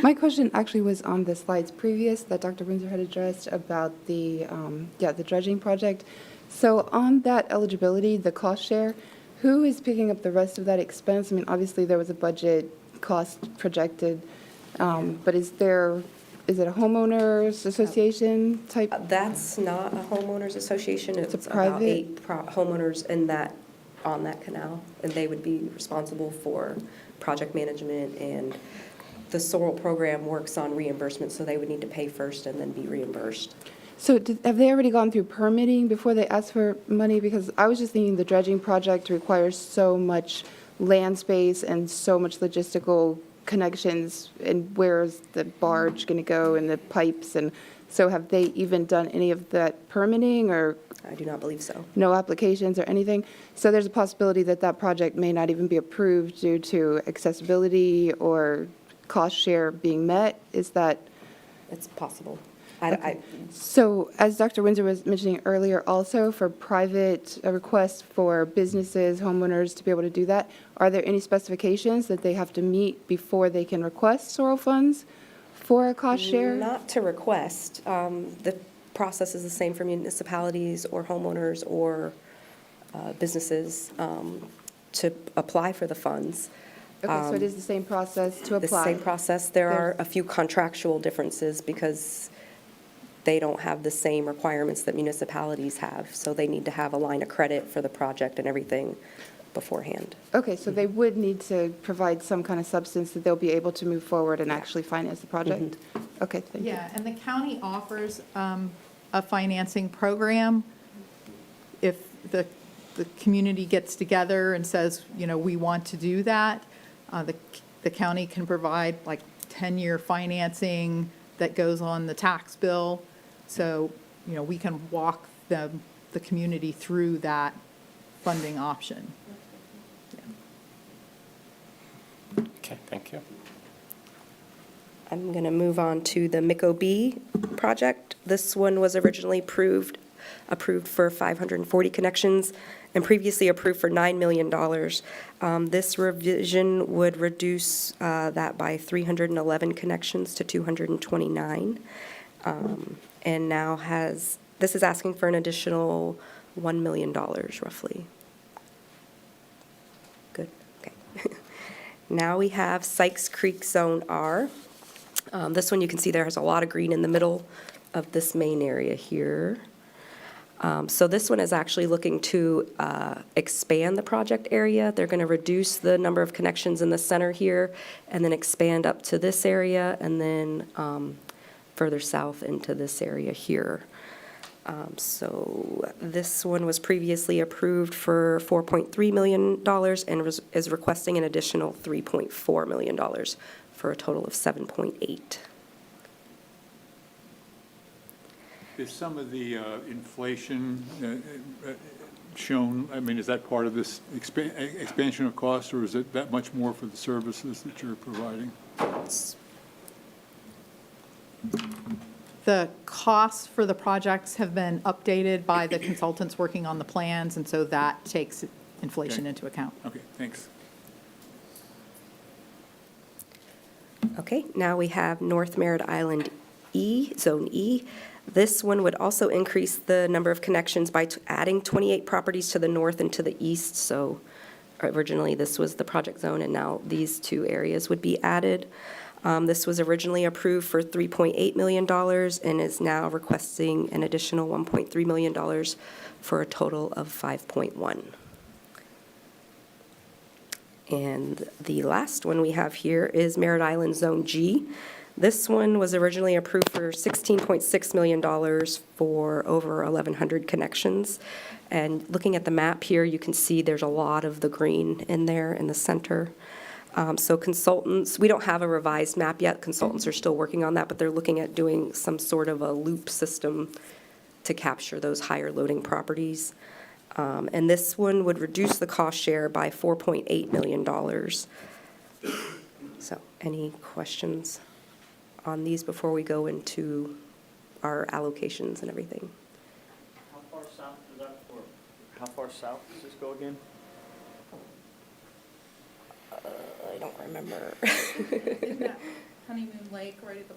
My question actually was on the slides previous that Dr. Windsor had addressed about the dredging project. So on that eligibility, the cost share, who is picking up the rest of that expense? I mean, obviously, there was a budget cost projected, but is it a homeowners association type?
That's not a homeowners association.
It's a
It's about
private?
8 homeowners on that canal, and they would be responsible for project management, and the SORL program works on reimbursement, so they would need to pay first and then be reimbursed.
So have they already gone through permitting before they ask for money? Because I was just thinking the dredging project requires so much land space and so much logistical connections, and where's the barge going to go and the pipes? And so have they even done any of that permitting, or
I do not believe so.
no applications or anything? So there's a possibility that that project may not even be approved due to accessibility or cost share being met? Is that?
It's possible.
So as Dr. Windsor was mentioning earlier, also for private requests for businesses, homeowners to be able to do that, are there any specifications that they have to meet before they can request SORL funds for a cost share?
Not to request. The process is the same for municipalities or homeowners or businesses to apply for the funds.
Okay, so it is the same process to apply?
The same process. There are a few contractual differences because they don't have the same requirements that municipalities have. So they need to have a line of credit for the project and everything beforehand.
Okay, so they would need to provide some kind of substance that they'll be able to move forward and actually finance the project? Okay, thank you.
Yeah, and the county offers a financing program if the community gets together and says, we want to do that, the county can provide like 10-year financing that goes on the tax bill. So, we can walk the community through that funding option.
Okay, thank you.
I'm going to move on to the MICO-B project. This one was originally approved for 540 connections and previously approved for $9 million. This revision would reduce that by 311 connections to 229. And now this is asking for an additional $1 million roughly. Good, okay. Now we have Sykes Creek Zone R. This one you can see there has a lot of green in the middle of this main area here. So this one is actually looking to expand the project area. They're going to reduce the number of connections in the center here and then expand up to this area and then further south into this area here. So this one was previously approved for $4.3 million and is requesting an additional $3.4 million for a total of $7.8.
Is some of the inflation shown, I mean, is that part of this expansion of cost, or is it that much more for the services that you're providing?
The costs for the projects have been updated by the consultants working on the plans, and so that takes inflation
Okay.
into account.
Okay, thanks.
Okay, now we have North Merritt Island E, Zone E. This one would also increase the number of connections by adding 28 properties to the north and to the east. So originally this was the project zone, and now these two areas would be added. This was originally approved for $3.8 million and is now requesting an additional $1.3 million for a total of $5.1. And the last one we have here is Merritt Island Zone G. This one was originally approved for $16.6 million for over 1,100 connections. And looking at the map here, you can see there's a lot of the green in there in the center. So consultants, we don't have a revised map yet. Consultants are still working on that, but they're looking at doing some sort of a loop system to capture those higher loading properties. And this one would reduce the cost share by $4.8 million. So any questions on these before we go into our allocations and everything?
How far south does that work? How far south does this go again?
I don't remember.
Isn't that Honeymoon Lake right at the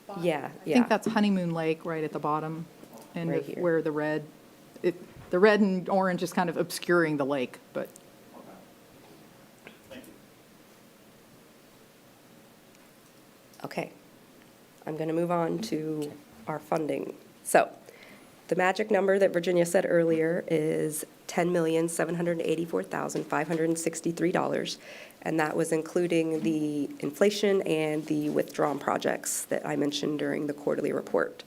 bottom?
Yeah,
I
yeah.
think that's Honeymoon Lake right at the bottom, and
Right here.
where the red and orange is kind of obscuring the lake, but.
Thank you.
Okay. I'm going to move on to our funding. So the magic number that Virginia said earlier is $10,784,563, and that was including the inflation and the withdrawn projects that I mentioned during the quarterly report.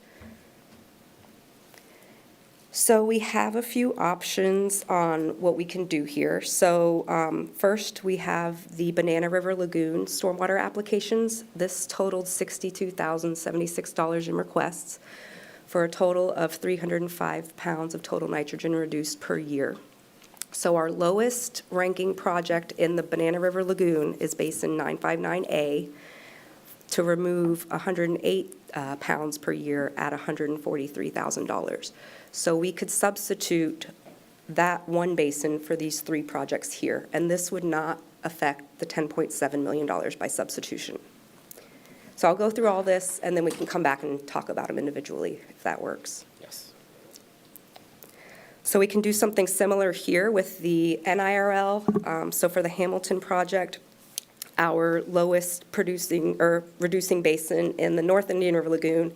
So we have a few options on what we can do here. So first, we have the Banana River Lagoon stormwater applications. This totaled $62,076 in requests for a total of 305 pounds of total nitrogen reduced per year. So our lowest ranking project in the Banana River Lagoon is Basin 959A to remove 108 pounds per year at $143,000. So we could substitute that one basin for these three projects here, and this would not affect the $10.7 million by substitution. So I'll go through all this, and then we can come back and talk about them individually, if that works.
Yes.
So we can do something similar here with the NIRL. So for the Hamilton project, our lowest producing or reducing basin in the North Indian River Lagoon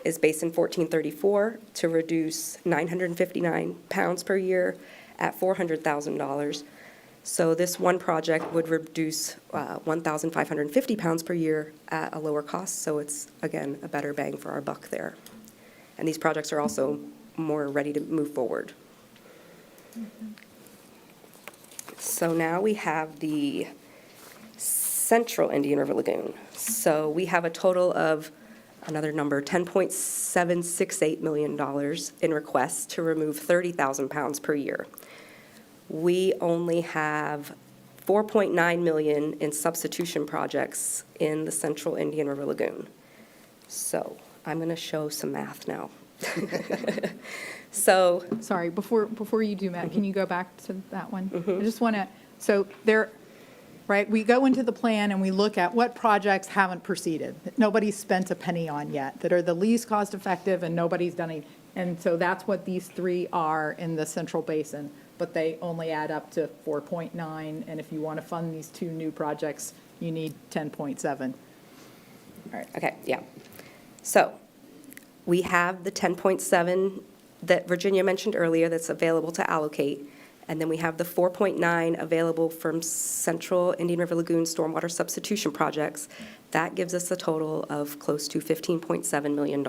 is Basin 1434 to reduce 959 pounds per year at $400,000. So this one project would reduce 1,550 pounds per year at a lower cost. So it's, again, a better bang for our buck there. And these projects are also more ready to move forward. So now we have the Central Indian River Lagoon. So we have a total of, another number, $10.768 million in requests to remove 30,000 pounds per year. We only have 4.9 million in substitution projects in the Central Indian River Lagoon. So I'm going to show some math now. So,
Sorry, before you do, Matt, can you go back to that one? I just want to, so there, right, we go into the plan and we look at what projects haven't proceeded, that nobody's spent a penny on yet, that are the least cost-effective and nobody's done it. And so that's what these three are in the Central Basin, but they only add up to 4.9, and if you want to fund these two new projects, you need 10.7.
all right, okay, yeah. So we have the 10.7 that Virginia mentioned earlier that's available to allocate, and then we have the 4.9 available from Central Indian River Lagoon stormwater substitution projects. That gives us a total of close to $15.7 million.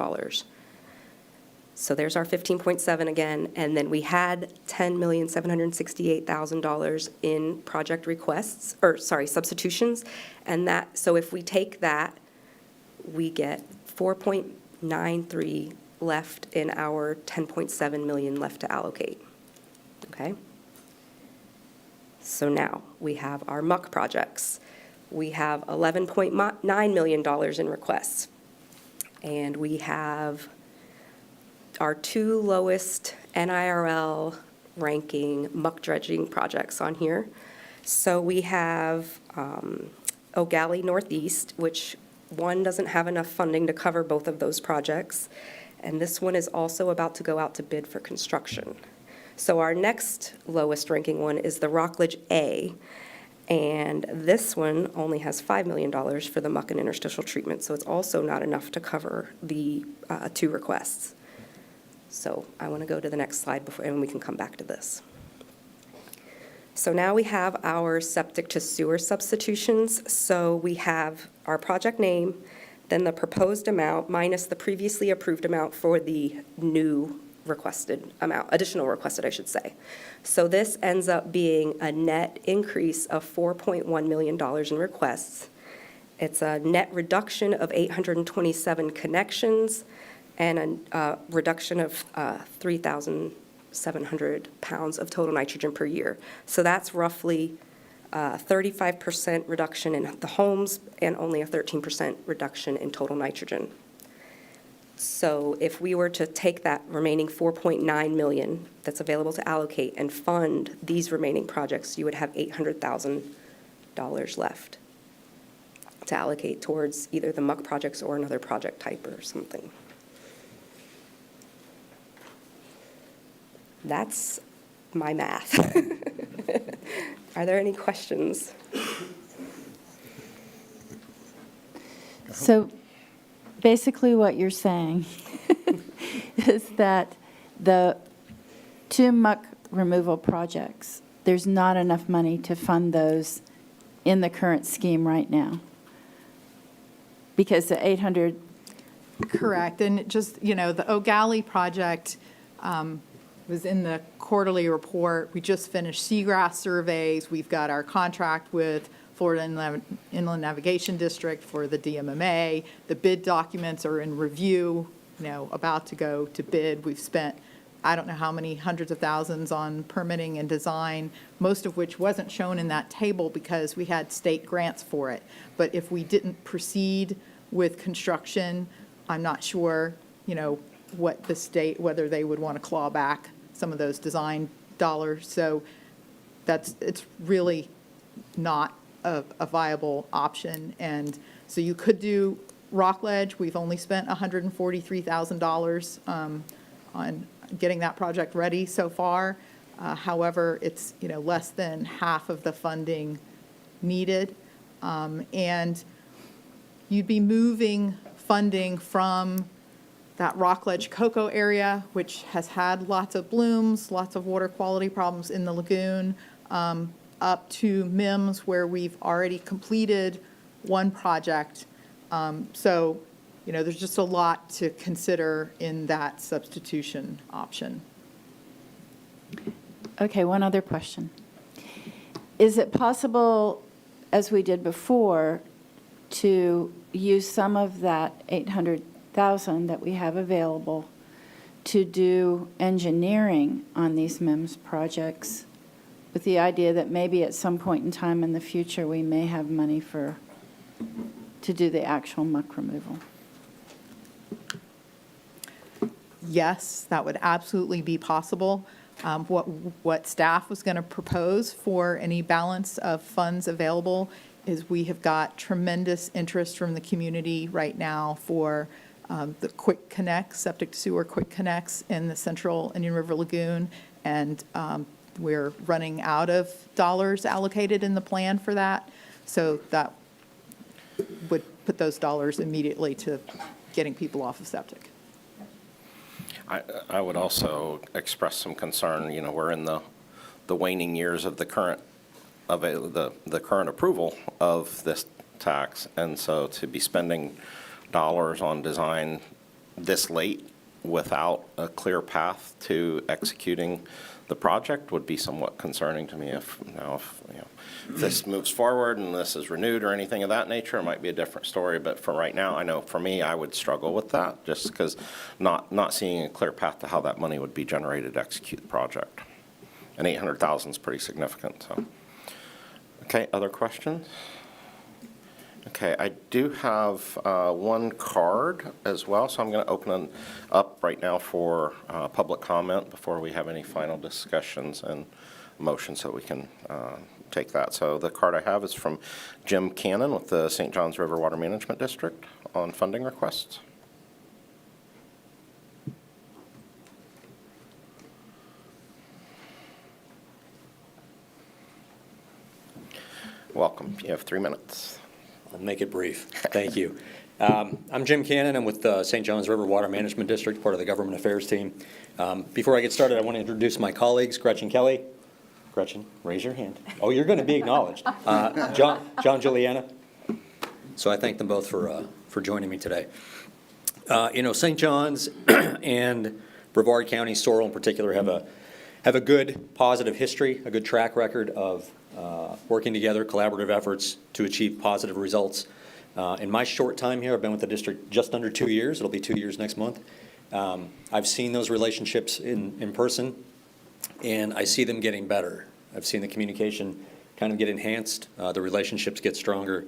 So there's our 15.7 again, and then we had $10,768,000 in project requests, or sorry, substitutions, and that, so if we take that, we get 4.93 left in our 10.7 million left to allocate, okay? So now, we have our muck projects. We have $11.9 million in requests, and we have our two lowest NIRL ranking muck dredging projects on here. So we have Algae Northeast, which one doesn't have enough funding to cover both of those projects, and this one is also about to go out to bid for construction. So our next lowest ranking one is the Rockledge A, and this one only has $5 million for the muck and interstitial treatment, so it's also not enough to cover the two requests. So I want to go to the next slide before, and we can come back to this. So now we have our septic to sewer substitutions. So we have our project name, then the proposed amount minus the previously approved amount for the new requested amount, additional requested, I should say. So this ends up being a net increase of $4.1 million in requests. It's a net reduction of 827 connections and a reduction of 3,700 pounds of total nitrogen per year. So that's roughly 35% reduction in the homes and only a 13% reduction in total nitrogen. So if we were to take that remaining 4.9 million that's available to allocate and fund these remaining projects, you would have $800,000 left to allocate towards either the muck projects or another project type or something. That's my math. Are there any questions?
So basically what you're saying is that the two muck removal projects, there's not enough money to fund those in the current scheme right now? Because the 800,
Correct, and just, you know, the Algae project was in the quarterly report. We just finished seagrass surveys. We've got our contract with Florida Inland Navigation District for the DMMA. The bid documents are in review, you know, about to go to bid. We've spent, I don't know how many hundreds of thousands on permitting and design, most of which wasn't shown in that table because we had state grants for it. But if we didn't proceed with construction, I'm not sure, you know, what the state, whether they would want to claw back some of those design dollars. So it's really not a viable option. And so you could do Rockledge. We've only spent $143,000 on getting that project ready so far. However, it's, you know, less than half of the funding needed. And you'd be moving funding from that Rockledge Cocoa area, which has had lots of blooms, lots of water quality problems in the lagoon, up to MIMS, where we've already completed one project. So, you know, there's just a lot to consider in that substitution option.
Okay, one other question. Is it possible, as we did before, to use some of that 800,000 that we have available to do engineering on these MIMS projects, with the idea that maybe at some point in time in the future, we may have money to do the actual muck removal?
Yes, that would absolutely be possible. What staff was going to propose for any balance of funds available is we have got tremendous interest from the community right now for the quick connects, septic to sewer quick connects in the central Indian River Lagoon. And we're running out of dollars allocated in the plan for that. So that would put those dollars immediately to getting people off of septic.
I would also express some concern, we're in the waning years of the current approval of this tax, and so to be spending dollars on design this late without a clear path to executing the project would be somewhat concerning to me. If this moves forward and this is renewed or anything of that nature, it might be a different story. But for right now, I know for me, I would struggle with that just because not seeing a clear path to how that money would be generated to execute the project. And 800,000 is pretty significant. So, okay, other questions? Okay, I do have one card as well, so I'm going to open it up right now for public comment before we have any final discussions and motions, so we can take that. So the card I have is from Jim Cannon with the St. Johns River Water Management District on funding requests. Welcome. You have 3 minutes.
I'll make it brief. Thank you. I'm Jim Cannon. I'm with the St. Johns River Water Management District, part of the Government Affairs team. Before I get started, I want to introduce my colleagues, Gretchen Kelly. Gretchen, raise your hand. Oh, you're going to be acknowledged. John Juliana. So I thank them both for joining me today. St. John's and Brevard County, Sorrel in particular, have a good positive history, a good track record of working together, collaborative efforts to achieve positive results. In my short time here, I've been with the district just under 2 years. It'll be 2 years next month. I've seen those relationships in person, and I see them getting better. I've seen the communication kind of get enhanced, the relationships get stronger,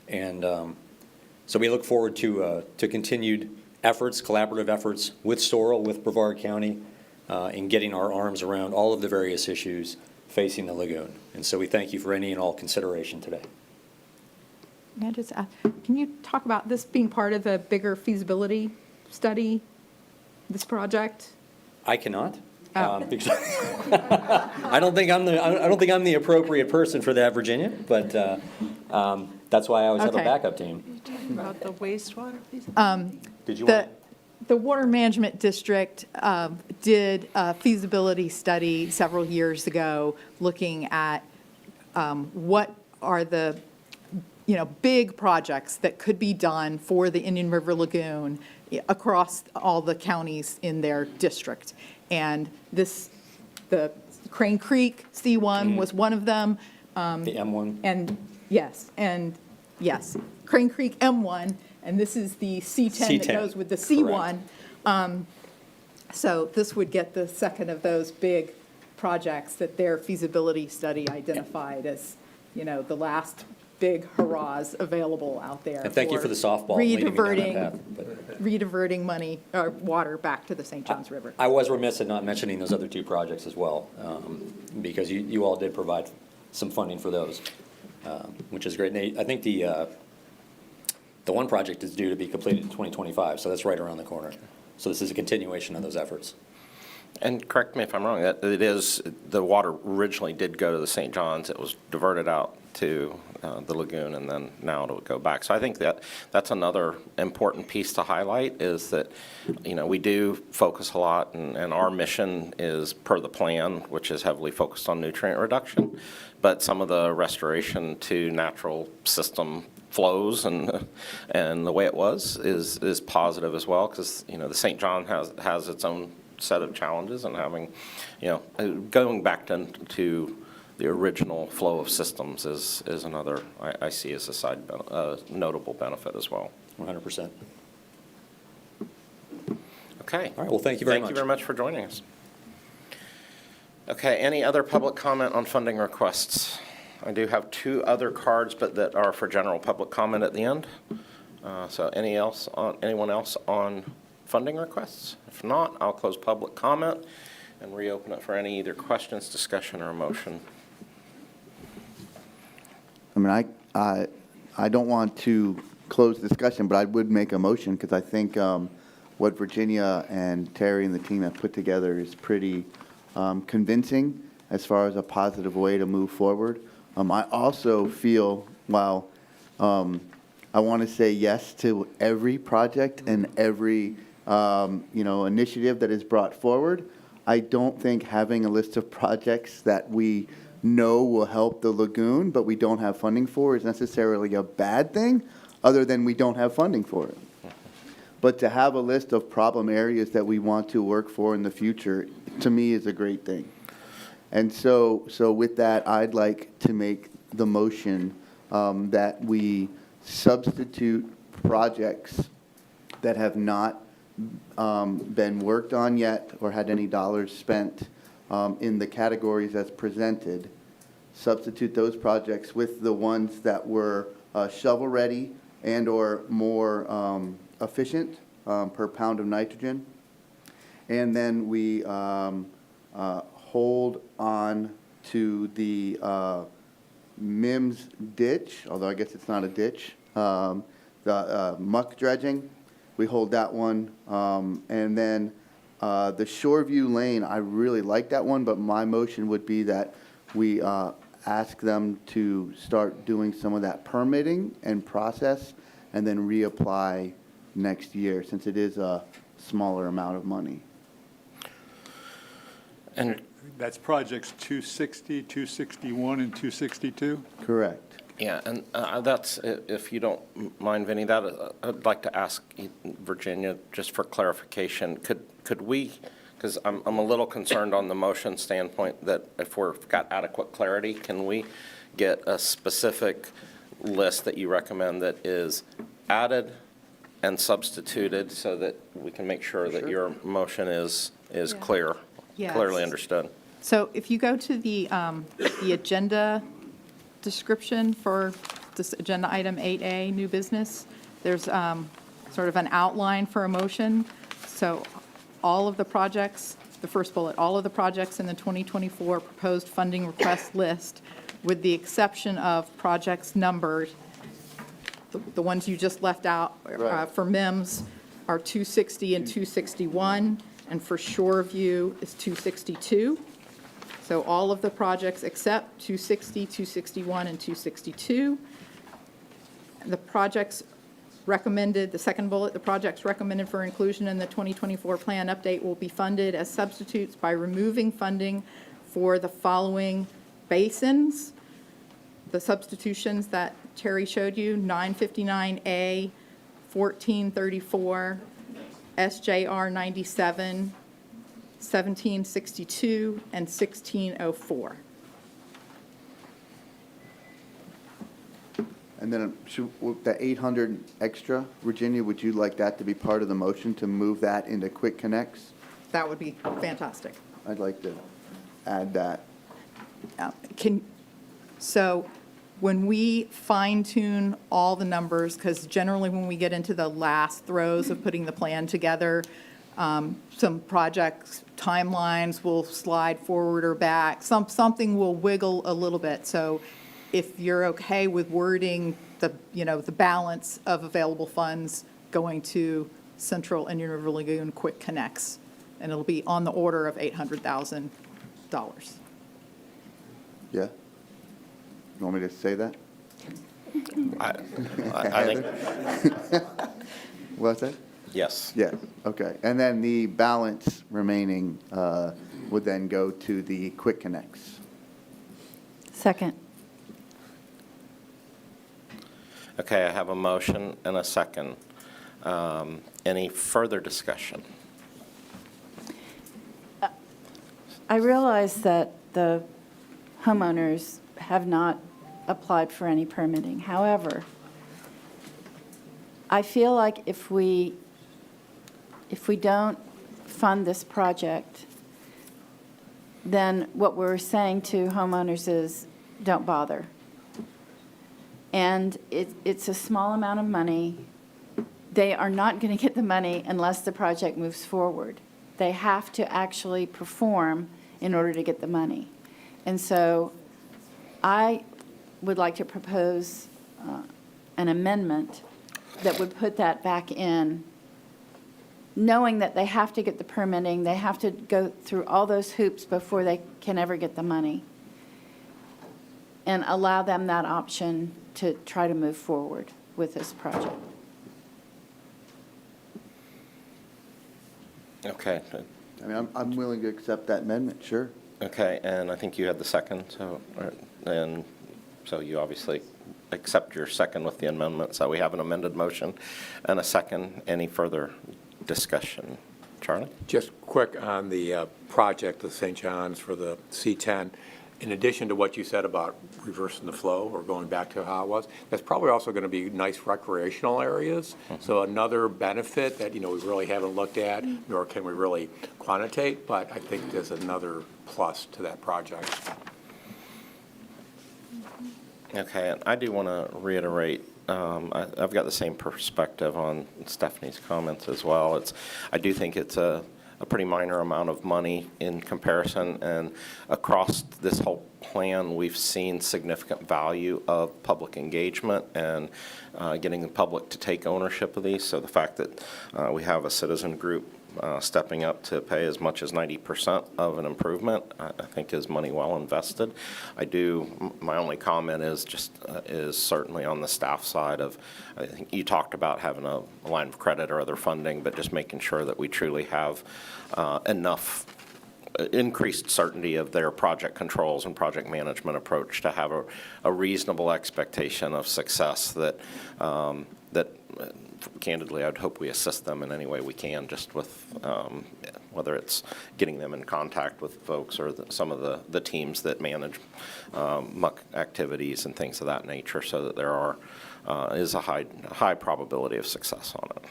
and so we look forward to continued efforts, collaborative efforts with Sorrel, with Brevard County, in getting our arms around all of the various issues facing the lagoon. And so we thank you for any and all consideration today.
May I just ask, can you talk about this being part of the bigger feasibility study, this project?
I cannot.
Oh.
Because I don't think I'm the appropriate person for that, Virginia. But that's why I always have a
Okay.
backup team.
Are you talking about the wastewater piece?
Did you want?
The Water Management District did a feasibility study several years ago looking at what are the big projects that could be done for the Indian River Lagoon across all the counties in their district. And the Crane Creek C1 was one of them.
The M1.
And yes, Crane Creek M1, and this is the C10 that goes with the C1. So this would get the second of those big projects that their feasibility study identified as, the last big hurrahs available out there.
And thank you for the softball leading me down that path.
Rediverting money, or water back to the St. Johns River.
I was remiss in not mentioning those other two projects as well, because you all did provide some funding for those, which is great. And I think the one project is due to be completed in 2025, so that's right around the corner. So this is a continuation of those efforts.
And correct me if I'm wrong, that it is, the water originally did go to the St. John's. It was diverted out to the lagoon, and then now it'll go back. So I think that's another important piece to highlight is that, we do focus a lot, and our mission is per the plan, which is heavily focused on nutrient reduction. But some of the restoration to natural system flows and the way it was is positive as well, because, the St. John has its own set of challenges, and having, going back to the original flow of systems is another, I see as a side, notable benefit as well.
100%.
Okay.
All right, well, thank you very much.
Thank you very much for joining us. Okay, any other public comment on funding requests? I do have 2 other cards, but that are for general public comment at the end. So anyone else on funding requests? If not, I'll close public comment and reopen it for any either questions, discussion, or motion.
I mean, I don't want to close discussion, but I would make a motion because I think what Virginia and Terri and the team have put together is pretty convincing as far as a positive way to move forward. I also feel, while I want to say yes to every project and every initiative that is brought forward, I don't think having a list of projects that we know will help the lagoon, but we don't have funding for, is necessarily a bad thing, other than we don't have funding for it. But to have a list of problem areas that we want to work for in the future, to me, is a great thing. And so with that, I'd like to make the motion that we substitute projects that have not been worked on yet or had any dollars spent in the categories as presented, substitute those projects with the ones that were shovel-ready and or more efficient per pound of nitrogen. And then we hold on to the MIMS ditch, although I guess it's not a ditch, the muck dredging. We hold that one. And then the Shoreview Lane, I really like that one, but my motion would be that we ask them to start doing some of that permitting and process and then reapply next year, since it is a smaller amount of money.
And
That's projects 260, 261, and 262?
Correct.
yeah, and that's, if you don't mind, Vinny, that I'd like to ask Virginia, just for clarification, could we, because I'm a little concerned on the motion standpoint, that if we've got adequate clarity, can we get a specific list that you recommend that is added and substituted so that we can make sure that your motion is clear,
Yes.
clearly understood?
So if you go to the agenda description for this agenda item 8A, new business, there's sort of an outline for a motion. So all of the projects, the first bullet, all of the projects in the 2024 proposed funding request list, with the exception of projects numbered, the ones you just left out for MIMS are 260 and 261, and for Shoreview is 262. So all of the projects except 260, 261, and 262. The projects recommended, the second bullet, the projects recommended for inclusion in the 2024 plan update will be funded as substitutes by removing funding for the following basins. The substitutions that Terri showed you, 959A, 1434, SJR 97, 1762, and 1604.
And then with the 800 extra, Virginia, would you like that to be part of the motion to move that into quick connects?
That would be fantastic.
I'd like to add that.
So when we fine tune all the numbers, because generally when we get into the last throes of putting the plan together, some projects timelines will slide forward or back. Something will wiggle a little bit. So if you're okay with wording the balance of available funds going to Central Indian River Lagoon Quick Connects, and it'll be on the order of $800,000.
Yeah? You want me to say that?
I think,
What's that?
yes.
Yes, okay. And then the balance remaining would then go to the quick connects.
Second.
Okay, I have a motion and a second. Any further discussion?
I realize that the homeowners have not applied for any permitting. However, I feel like if we don't fund this project, then what we're saying to homeowners is, don't bother. And it's a small amount of money. They are not going to get the money unless the project moves forward. They have to actually perform in order to get the money. And so I would like to propose an amendment that would put that back in, knowing that they have to get the permitting, they have to go through all those hoops before they can ever get the money, and allow them that option to try to move forward with this project.
Okay,
I mean, I'm willing to accept that amendment, sure.
okay, and I think you had the second, and so you obviously accept your second with the amendment, so we have an amended motion and a second. Any further discussion? Charlie?
Just quick on the project of St. John's for the C10. In addition to what you said about reversing the flow or going back to how it was, there's probably also going to be nice recreational areas. So another benefit that, we really haven't looked at, nor can we really quantitate, but I think there's another plus to that project.
Okay, and I do want to reiterate, I've got the same perspective on Stephanie's comments as well. I do think it's a pretty minor amount of money in comparison, and across this whole plan, we've seen significant value of public engagement and getting the public to take ownership of these. So the fact that we have a citizen group stepping up to pay as much as 90% of an improvement, I think is money well invested. My only comment is certainly on the staff side of, I think you talked about having a line of credit or other funding, but just making sure that we truly have enough increased certainty of their project controls and project management approach to have a reasonable expectation of success that candidly, I'd hope we assist them in any way we can, just with whether it's getting them in contact with folks or some of the teams that manage muck activities and things of that nature, so that there is a high probability of success on it.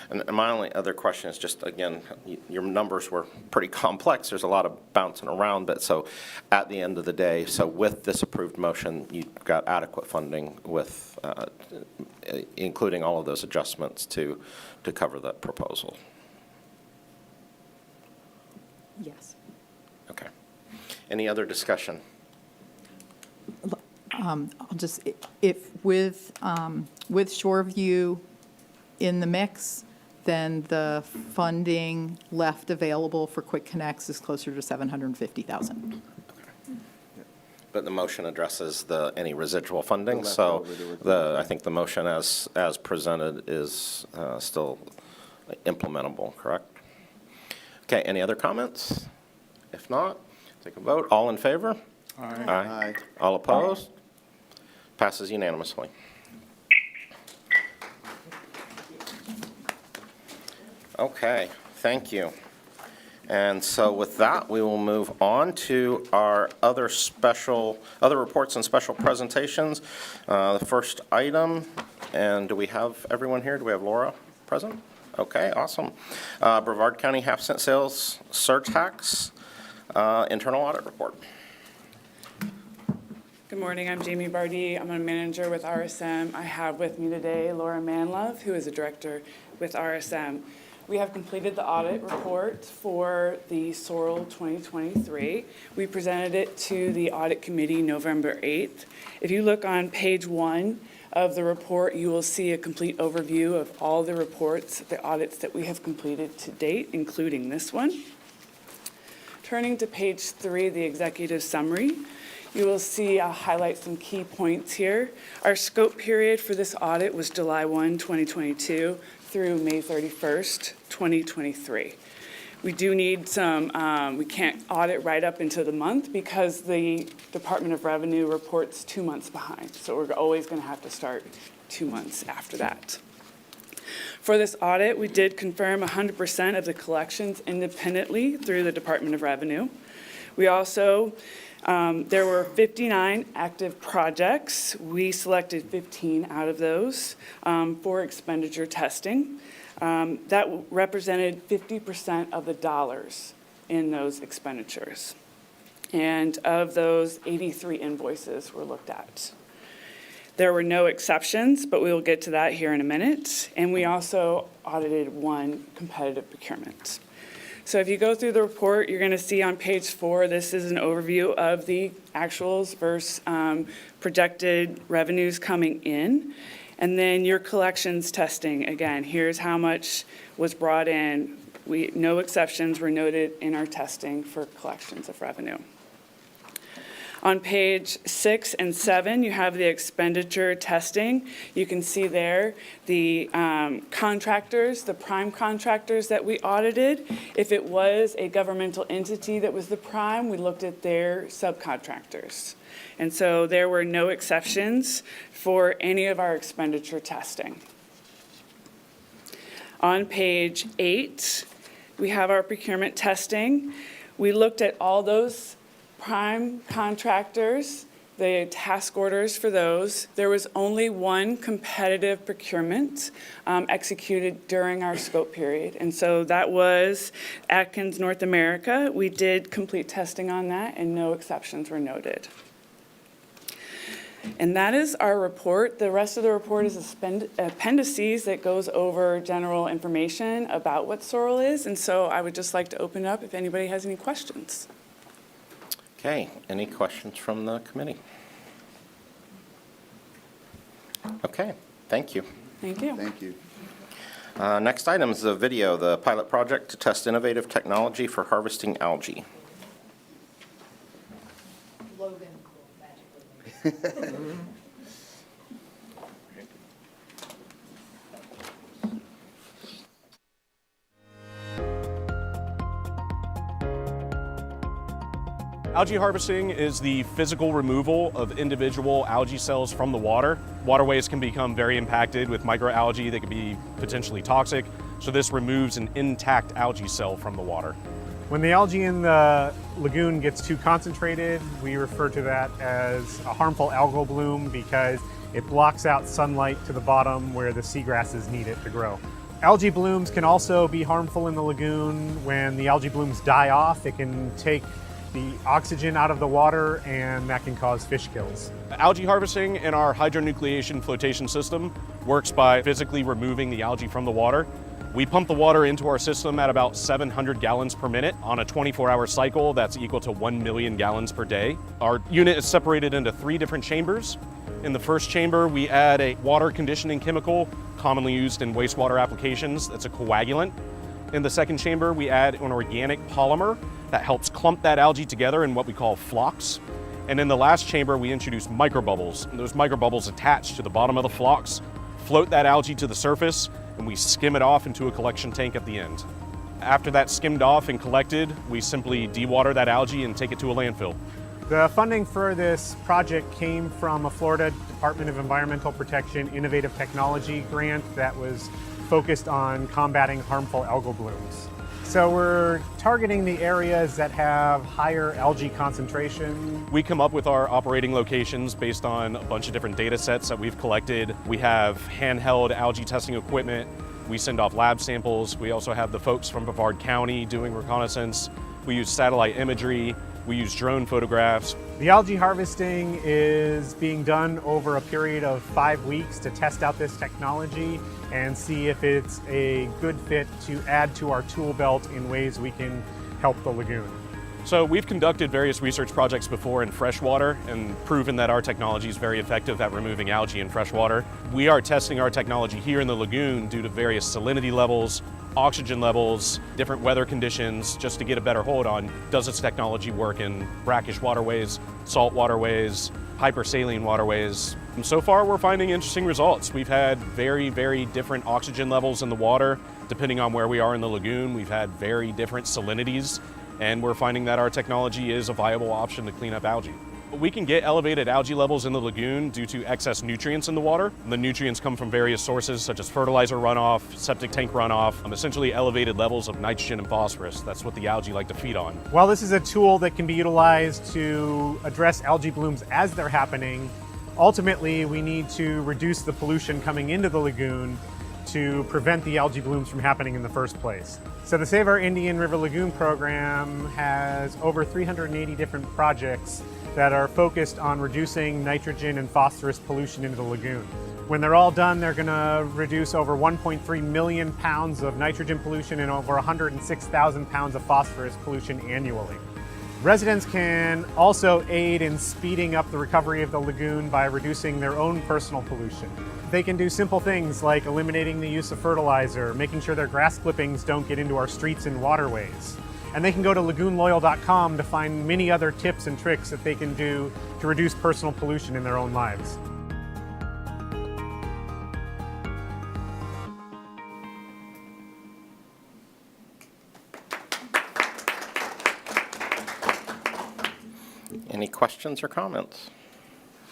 And my only other question is just, again, your numbers were pretty complex. There's a lot of bouncing around, but so at the end of the day, so with this approved motion, you've got adequate funding with, including all of those adjustments to cover that proposal.
Yes.
Okay. Any other discussion?
I'll just, if with Shoreview in the mix, then the funding left available for Quick Connects is closer to $750,000.
But the motion addresses any residual funding, so I think the motion as presented is still implementable, correct? Okay, any other comments? If not, take a vote. All in favor?
Aye.
Aye.
All opposed? Passes unanimously. Okay, thank you. And so with that, we will move on to our other reports and special presentations. The first item, and do we have everyone here? Do we have Laura present? Okay, awesome. Brevard County half-cent sales surtax internal audit report.
Good morning, I'm Jaime Bardee. I'm a manager with RSM. I have with me today Laura Manlove, who is a director with RSM. We have completed the audit report for the Sorrel 2023. We presented it to the audit committee November 8th. If you look on page 1 of the report, you will see a complete overview of all the reports, the audits that we have completed to date, including this one. Turning to page 3, the executive summary, you will see I'll highlight some key points here. Our scope period for this audit was July 1, 2022 through May 31st, 2023. We do need some, we can't audit right up into the month because the Department of Revenue reports 2 months behind. So we're always going to have to start 2 months after that. For this audit, we did confirm 100% of the collections independently through the Department of Revenue. We also, there were 59 active projects. We selected 15 out of those for expenditure testing. That represented 50% of the dollars in those expenditures. And of those, 83 invoices were looked at. There were no exceptions, but we will get to that here in a minute. And we also audited one competitive procurement. So if you go through the report, you're going to see on page 4, this is an overview of the actuals versus projected revenues coming in. And then your collections testing, again, here's how much was brought in. No exceptions were noted in our testing for collections of revenue. On page 6 and 7, you have the expenditure testing. You can see there the contractors, the prime contractors that we audited. If it was a governmental entity that was the prime, we looked at their subcontractors. And so there were no exceptions for any of our expenditure testing. On page 8, we have our procurement testing. We looked at all those prime contractors, the task orders for those. There was only one competitive procurement executed during our scope period, and so that was Atkins North America. We did complete testing on that, and no exceptions were noted. And that is our report. The rest of the report is appendices that goes over general information about what sorrel is, and so I would just like to open it up if anybody has any questions.
Okay, any questions from the committee? Okay, thank you.
Thank you.
Thank you.
Next item is the video, the pilot project to test innovative technology for harvesting algae.
Logan, magically.
Algae harvesting is the physical removal of individual algae cells from the water. Waterways can become very impacted with microalgae that can be potentially toxic, so this removes an intact algae cell from the water.
When the algae in the lagoon gets too concentrated, we refer to that as a harmful algal bloom because it blocks out sunlight to the bottom where the seagrasses need it to grow. Algae blooms can also be harmful in the lagoon. When the algae blooms die off, it can take the oxygen out of the water, and that can cause fish kills.
Algae harvesting in our hydronucleation flotation system works by physically removing the algae from the water. We pump the water into our system at about 700 gallons per minute. On a 24-hour cycle, that's equal to 1 million gallons per day. Our unit is separated into 3 different chambers. In the first chamber, we add a water conditioning chemical commonly used in wastewater applications. That's a coagulant. In the second chamber, we add an organic polymer that helps clump that algae together in what we call flocks. And in the last chamber, we introduce microbubbles. And those microbubbles attach to the bottom of the flocks, float that algae to the surface, and we skim it off into a collection tank at the end. After that's skimmed off and collected, we simply dewater that algae and take it to a landfill.
The funding for this project came from a Florida Department of Environmental Protection Innovative Technology grant that was focused on combating harmful algal blooms. So we're targeting the areas that have higher algae concentration.
We come up with our operating locations based on a bunch of different data sets that we've collected. We have handheld algae testing equipment. We send off lab samples. We also have the folks from Brevard County doing reconnaissance. We use satellite imagery. We use drone photographs.
The algae harvesting is being done over a period of 5 weeks to test out this technology and see if it's a good fit to add to our tool belt in ways we can help the lagoon.
So we've conducted various research projects before in freshwater and proven that our technology is very effective at removing algae in freshwater. We are testing our technology here in the lagoon due to various salinity levels, oxygen levels, different weather conditions, just to get a better hold on, does this technology work in brackish waterways, salt waterways, hypersaline waterways. And so far we're finding interesting results. We've had very, very different oxygen levels in the water. Depending on where we are in the lagoon, we've had very different salinities, and we're finding that our technology is a viable option to clean up algae. We can get elevated algae levels in the lagoon due to excess nutrients in the water. The nutrients come from various sources such as fertilizer runoff, septic tank runoff, essentially elevated levels of nitrogen and phosphorus. That's what the algae like to feed on.
While this is a tool that can be utilized to address algae blooms as they're happening, ultimately we need to reduce the pollution coming into the lagoon to prevent the algae blooms from happening in the first place. So the Save Our Indian River Lagoon program has over 380 different projects that are focused on reducing nitrogen and phosphorus pollution into the lagoon. When they're all done, they're gonna reduce over 1.3 million pounds of nitrogen pollution and over 106,000 pounds of phosphorus pollution annually. Residents can also aid in speeding up the recovery of the lagoon by reducing their own personal pollution. They can do simple things like eliminating the use of fertilizer, making sure their grass clippings don't get into our streets and waterways. And they can go to lagoonloyal.com to find many other tips and tricks that they can do to reduce personal pollution in their own lives.
Any questions or comments?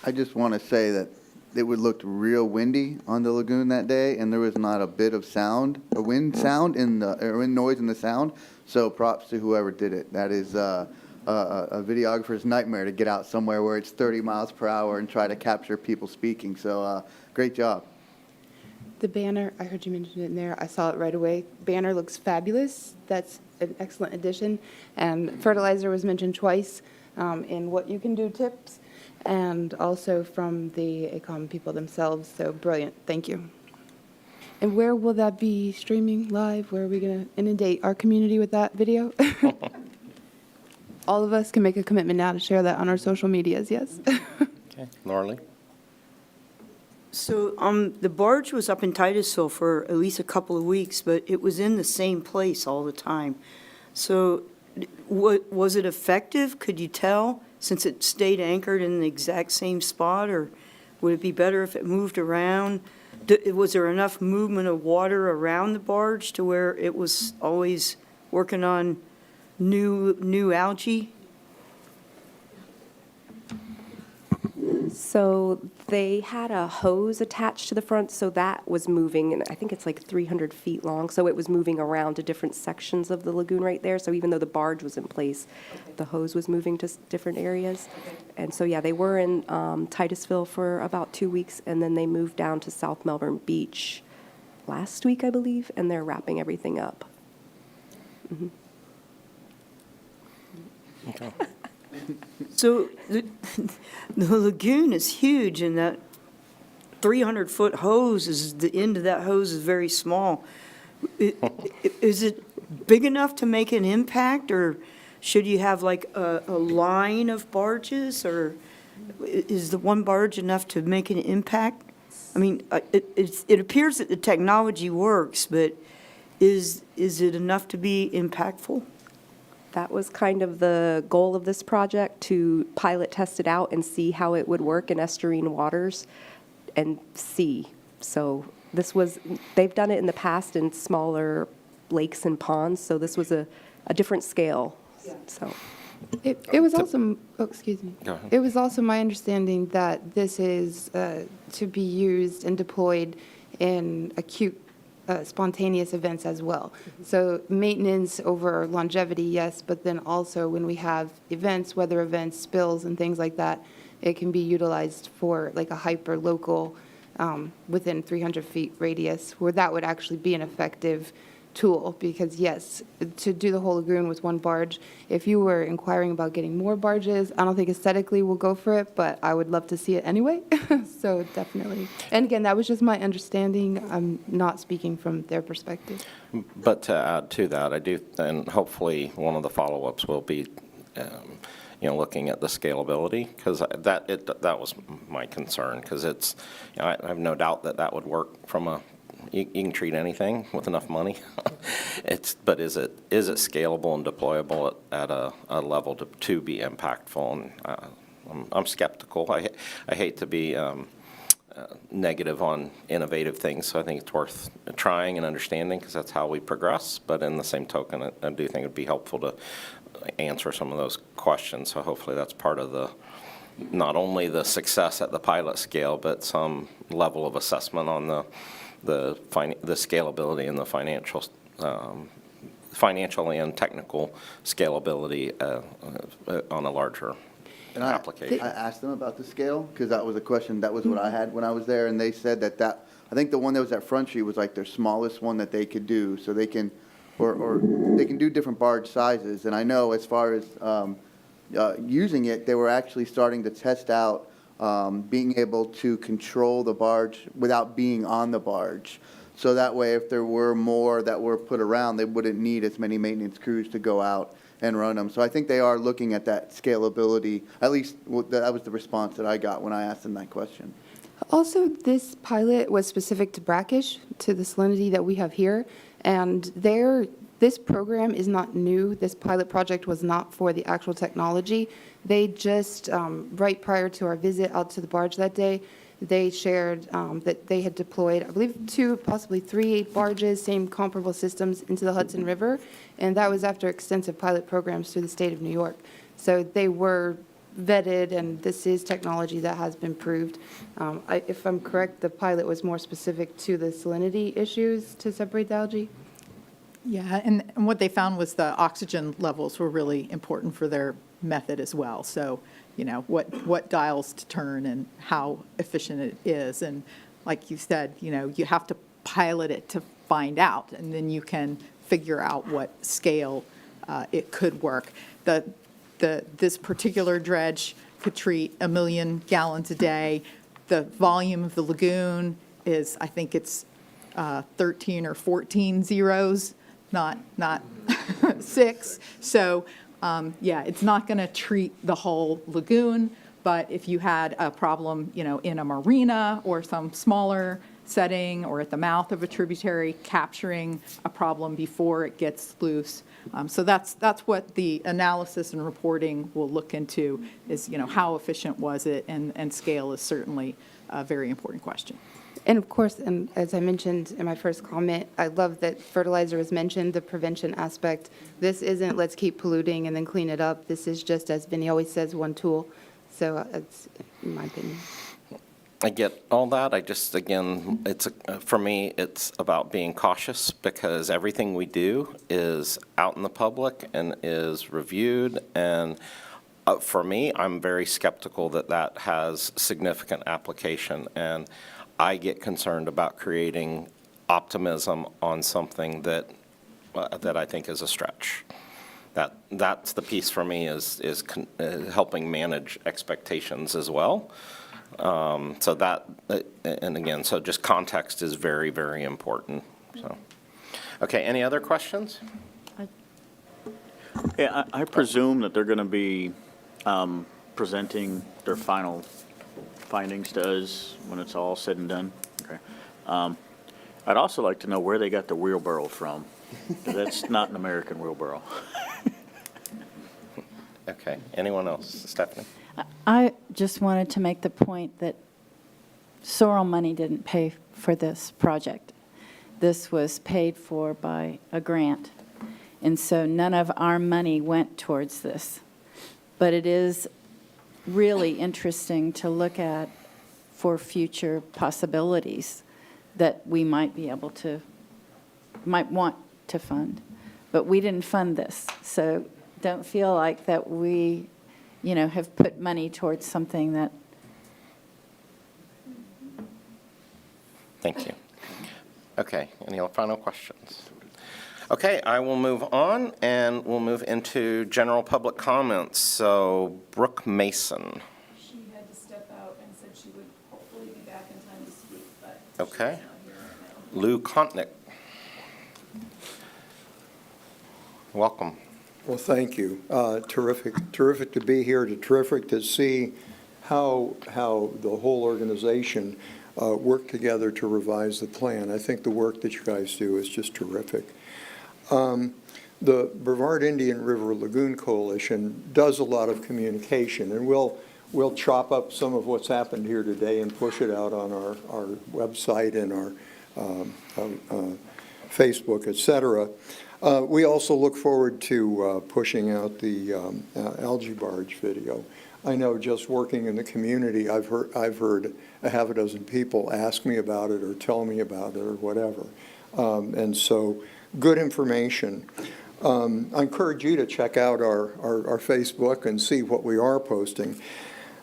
I just want to say that it would look real windy on the lagoon that day, and there was not a bit of sound, a wind sound or wind noise in the sound. So props to whoever did it. That is a videographer's nightmare to get out somewhere where it's 30 miles per hour and try to capture people speaking. So great job.
The banner, I heard you mention it in there. I saw it right away. Banner looks fabulous. That's an excellent addition. And fertilizer was mentioned twice in what you can do tips, and also from the ACOM people themselves. So brilliant. Thank you. And where will that be streaming live? Where are we going to inundate our community with that video? All of us can make a commitment now to share that on our social medias, yes?
Okay, Norley?
So the barge was up in Titusville for at least a couple of weeks, but it was in the same place all the time. So was it effective? Could you tell, since it stayed anchored in the exact same spot, or would it be better if it moved around? Was there enough movement of water around the barge to where it was always working on new algae?
So they had a hose attached to the front, so that was moving, and I think it's like 300 feet long, so it was moving around to different sections of the lagoon right there. So even though the barge was in place, the hose was moving to different areas. And so, yeah, they were in Titusville for about 2 weeks, and then they moved down to South Melbourne Beach last week, I believe, and they're wrapping everything up. Mm-hmm.
Okay.
So the lagoon is huge, and that 300-foot hose the end of that hose is very small. Is it big enough to make an impact, or should you have like a line of barges, or is the one barge enough to make an impact? I mean, it appears that the technology works, but is it enough to be impactful?
That was kind of the goal of this project, to pilot test it out and see how it would work in estuarine waters and see. So they've done it in the past in smaller lakes and ponds, so this was a different scale. Yeah. So
It was also, oh, excuse me.
Go ahead.
It was also my understanding that this is to be used and deployed in acute spontaneous events as well. So maintenance over longevity, yes, but then also when we have events, weather events, spills and things like that, it can be utilized for like a hyper local within 300 feet radius, where that would actually be an effective tool. Because yes, to do the whole lagoon with one barge, if you were inquiring about getting more barges, I don't think aesthetically we'll go for it, but I would love to see it anyway. So definitely. And again, that was just my understanding. I'm not speaking from their perspective.
But to add to that, I do, and hopefully one of the follow-ups will be, looking at the scalability, because that was my concern, because it's, I have no doubt that would work from a, you can treat anything with enough money. But is it scalable and deployable at a level to be impactful? And I'm skeptical. I hate to be negative on innovative things, so I think it's worth trying and understanding, because that's how we progress. But in the same token, I do think it'd be helpful to answer some of those questions. So hopefully that's part of not only the success at the pilot scale, but some level of assessment on the scalability and the financial and technical scalability on a larger application.
I asked them about the scale, because that was a question, that was what I had when I was there, and they said that I think the one that was at Front Street was like their smallest one that they could do, so they can, or they can do different barge sizes. And I know as far as using it, they were actually starting to test out being able to control the barge without being on the barge. So that way, if there were more that were put around, they wouldn't need as many maintenance crews to go out and run them. So I think they are looking at that scalability. At least that was the response that I got when I asked them that question.
Also, this pilot was specific to brackish, to the salinity that we have here, and this program is not new. This pilot project was not for the actual technology. They just, right prior to our visit out to the barge that day, they shared that they had deployed, I believe, 2, possibly 3 barges, same comparable systems into the Hudson River, and that was after extensive pilot programs through the state of New York. So they were vetted, and this is technology that has been proved. If I'm correct, the pilot was more specific to the salinity issues to separate the algae?
Yeah, and what they found was the oxygen levels were really important for their method as well. So, you know, what dials to turn and how efficient it is. And like you said, you know, you have to pilot it to find out, and then you can figure out what scale it could work. This particular dredge could treat 1 million gallons a day. The volume of the lagoon is, I think it's 13 or 14 zeros, not 6. So, yeah, it's not going to treat the whole lagoon, but if you had a problem, you know, in a marina or some smaller setting or at the mouth of a tributary, capturing a problem before it gets loose. So that's what the analysis and reporting will look into is, you know, how efficient was it, and scale is certainly a very important question.
And of course, and as I mentioned in my first comment, I love that fertilizer was mentioned, the prevention aspect. This isn't let's keep polluting and then clean it up. This is just, as Vinny always says, one tool. So it's, in my opinion.
I get all that. I just, again, for me, it's about being cautious, because everything we do is out in the public and is reviewed. And for me, I'm very skeptical that that has significant application. And I get concerned about creating optimism on something that I think is a stretch. That's the piece for me is helping manage expectations as well. So that, and again, so just context is very, very important. So, okay, any other questions?
Yeah, I presume that they're going to be presenting their final findings to us when it's all said and done. Okay. I'd also like to know where they got the wheelbarrow from, because that's not an American wheelbarrow.
Okay, anyone else? Stephanie?
I just wanted to make the point that Sorrel money didn't pay for this project. This was paid for by a grant, and so none of our money went towards this. But it is really interesting to look at for future possibilities that we might be able to, might want to fund. But we didn't fund this, so don't feel like that we, you know, have put money towards something that.
Thank you. Okay, any final questions? Okay, I will move on, and we'll move into general public comments. So, Brooke Mason.
She had to step out and said she would hopefully be back in time to speak, but
Okay.
she's not here right now.
Lou Kontnick. Welcome.
Well, thank you. Terrific to be here. Terrific to see how the whole organization worked together to revise the plan. I think the work that you guys do is just terrific. The Brevard Indian River Lagoon Coalition does a lot of communication, and we'll chop up some of what's happened here today and push it out on our website and our Facebook, et cetera. We also look forward to pushing out the algae barge video. I know just working in the community, I've heard a half a dozen people ask me about it or tell me about it or whatever. And so, good information. I encourage you to check out our Facebook and see what we are posting.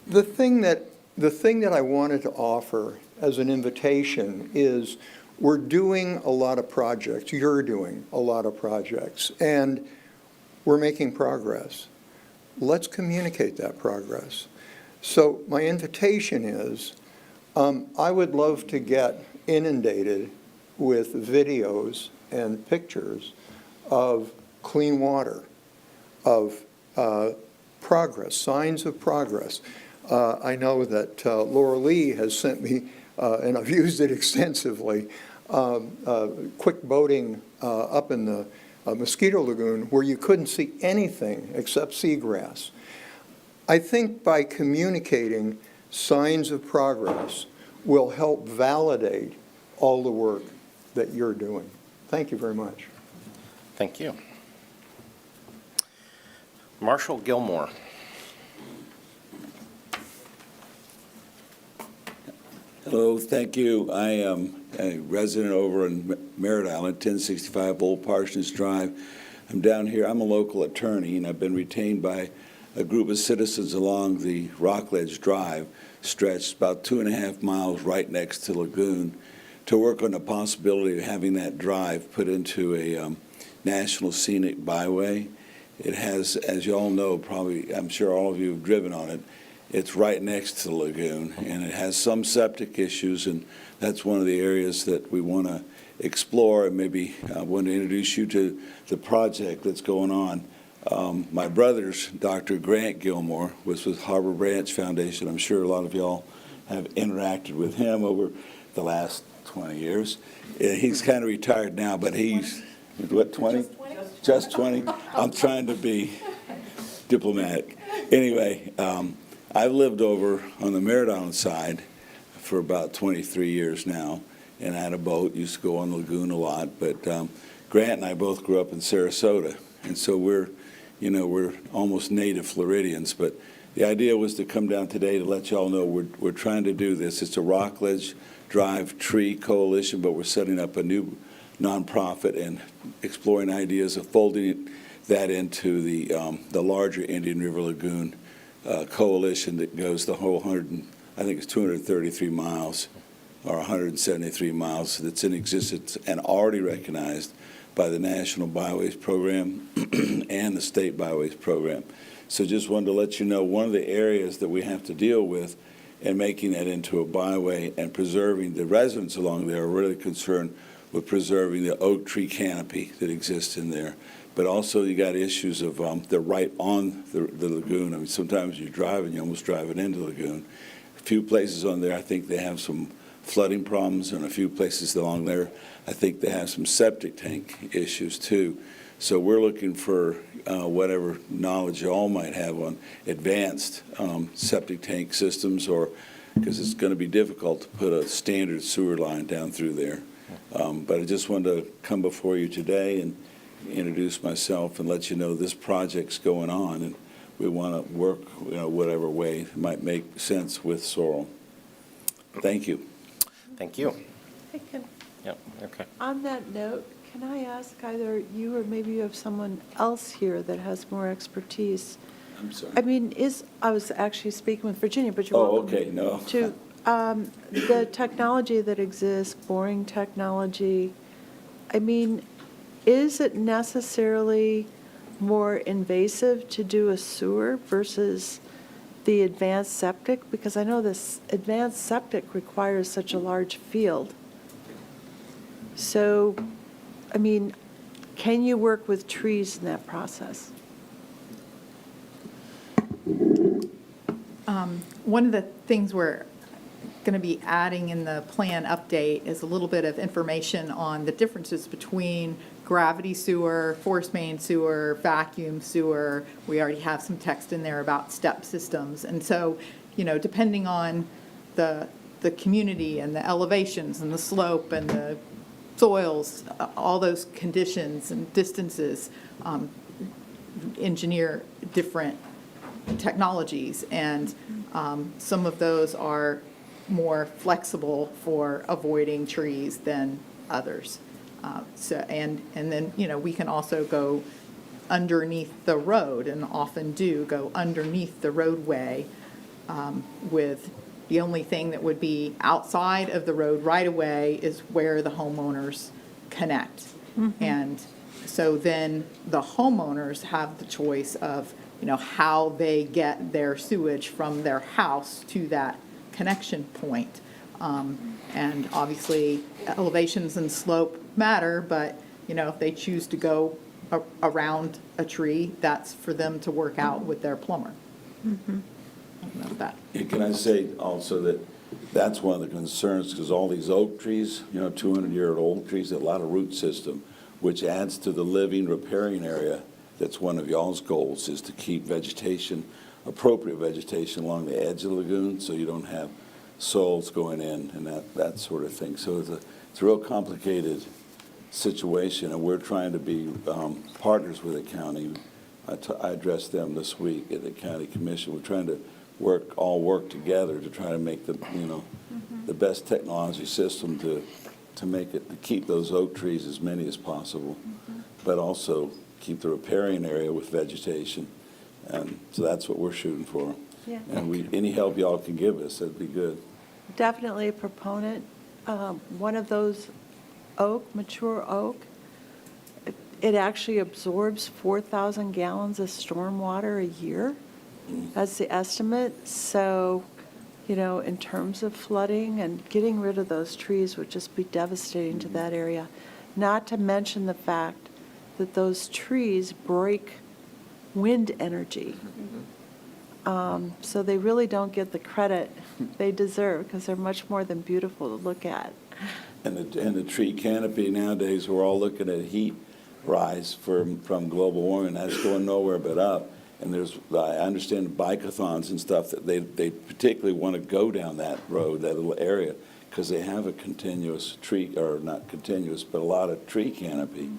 The thing that I wanted to offer as an invitation is we're doing a lot of projects. You're doing a lot of projects, and we're making progress. Let's communicate that progress. So my invitation is, I would love to get inundated with videos and pictures of clean water, of progress, signs of progress. I know that Laura Lee has sent me, and I've used it extensively, quick boating up in the mosquito lagoon where you couldn't see anything except seagrass. I think by communicating signs of progress will help validate all the work that you're doing. Thank you very much.
Thank you. Marshall Gilmore.
Hello, thank you. I am a resident over in Merritt Island, 1065 Old Parsons Drive. I'm down here. I'm a local attorney, and I've been retained by a group of citizens along the Rockledge Drive stretch, about 2.5 miles right next to Lagoon, to work on the possibility of having that drive put into a national scenic byway. It has, as you all know, probably, I'm sure all of you have driven on it, it's right next to the lagoon, and it has some septic issues, and that's one of the areas that we want to explore, and maybe I want to introduce you to the project that's going on. My brother's, Dr. Grant Gilmore, was with Harbor Branch Foundation. I'm sure a lot of y'all have interacted with him over the last 20 years. He's kind of retired now, but he's, what, 20? Just 20? I'm trying to be diplomatic. Anyway, I've lived over on the Merritt Island side for about 23 years now, and I had a boat, used to go on the lagoon a lot, but Grant and I both grew up in Sarasota, and so we're almost native Floridians, but the idea was to come down today to let y'all know we're trying to do this. It's a Rockledge Drive Tree Coalition, but we're setting up a new nonprofit and exploring ideas of folding that into the larger Indian River Lagoon coalition that goes the whole 233 miles or 173 miles that's in existence and already recognized by the National Byways Program and the State Byways Program. So just wanted to let you know one of the areas that we have to deal with in making that into a byway and preserving the residents along there are really concerned with preserving the oak tree canopy that exists in there. But also you got issues of they're right on the lagoon. I mean, sometimes you drive and you almost drive it into the lagoon. A few places on there, I think they have some flooding problems, and a few places along there, I think they have some septic tank issues too. So we're looking for whatever knowledge you all might have on advanced septic tank systems, or because it's going to be difficult to put a standard sewer line down through there. But I just wanted to come before you today and introduce myself and let you know this project's going on, and we want to work whatever way might make sense with Sorrel. Thank you.
Thank you.
Hey,
Yep. Okay.
on that note, can I ask either you or maybe you have someone else here that has more expertise?
I'm sorry.
I mean, I was actually speaking with Virginia, but you're
Oh,
welcome
okay, no.
to, the technology that exists, boring technology, I mean, is it necessarily more invasive to do a sewer versus the advanced septic? Because I know this advanced septic requires such a large field. So, I mean, can you work with trees in that process?
One of the things we're going to be adding in the plan update is a little bit of information on the differences between gravity sewer, force main sewer, vacuum sewer. We already have some text in there about step systems. And so, depending on the community and the elevations and the slope and the soils, all those conditions and distances, engineer different technologies, and some of those are more flexible for avoiding trees than others. And then, we can also go underneath the road, and often do go underneath the roadway, with the only thing that would be outside of the road right away is where the homeowners connect. And so then the homeowners have the choice of, how they get their sewage from their house to that connection point. And obviously elevations and slope matter, but, if they choose to go around a tree, that's for them to work out with their plumber. I don't know if that.
Yeah, can I say also that that's one of the concerns, because all these oak trees, 200-year-old oak trees, a lot of root system, which adds to the living riparian area. That's one of y'all's goals, is to keep vegetation, appropriate vegetation along the edge of the lagoon, so you don't have soils going in and that sort of thing. So it's a real complicated situation, and we're trying to be partners with the county. I addressed them this week at the county commission. We're trying to work together to try to make the best technology system to keep those oak trees, as many as possible, but also keep the riparian area with vegetation. And so that's what we're shooting for.
Yeah.
And any help y'all can give us, that'd be good.
Definitely a proponent. One of those mature oak, it actually absorbs 4,000 gallons of storm water a year. That's the estimate. So, in terms of flooding, and getting rid of those trees would just be devastating to that area. Not to mention the fact that those trees break wind energy. So they really don't get the credit they deserve, because they're much more than beautiful to look at.
And the tree canopy nowadays, we're all looking at heat rise from global warming. That's going nowhere but up. And I understand bike-a-thons and stuff, that they particularly want to go down that road, that little area, because they have a continuous tree, or not continuous, but a lot of tree canopy.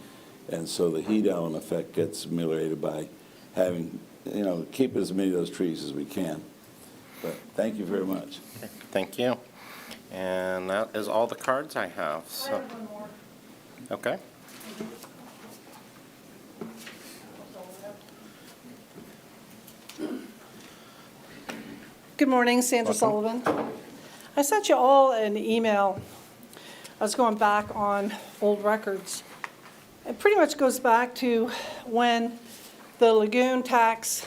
And so the heat island effect gets ameliorated by having, keep as many of those trees as we can. But thank you very much.
Thank you. And that is all the cards I have. So.
I have one more.
Okay.
Good morning, Sandra Sullivan. I sent you all an email. I was going back on old records. It pretty much goes back to when the lagoon tax,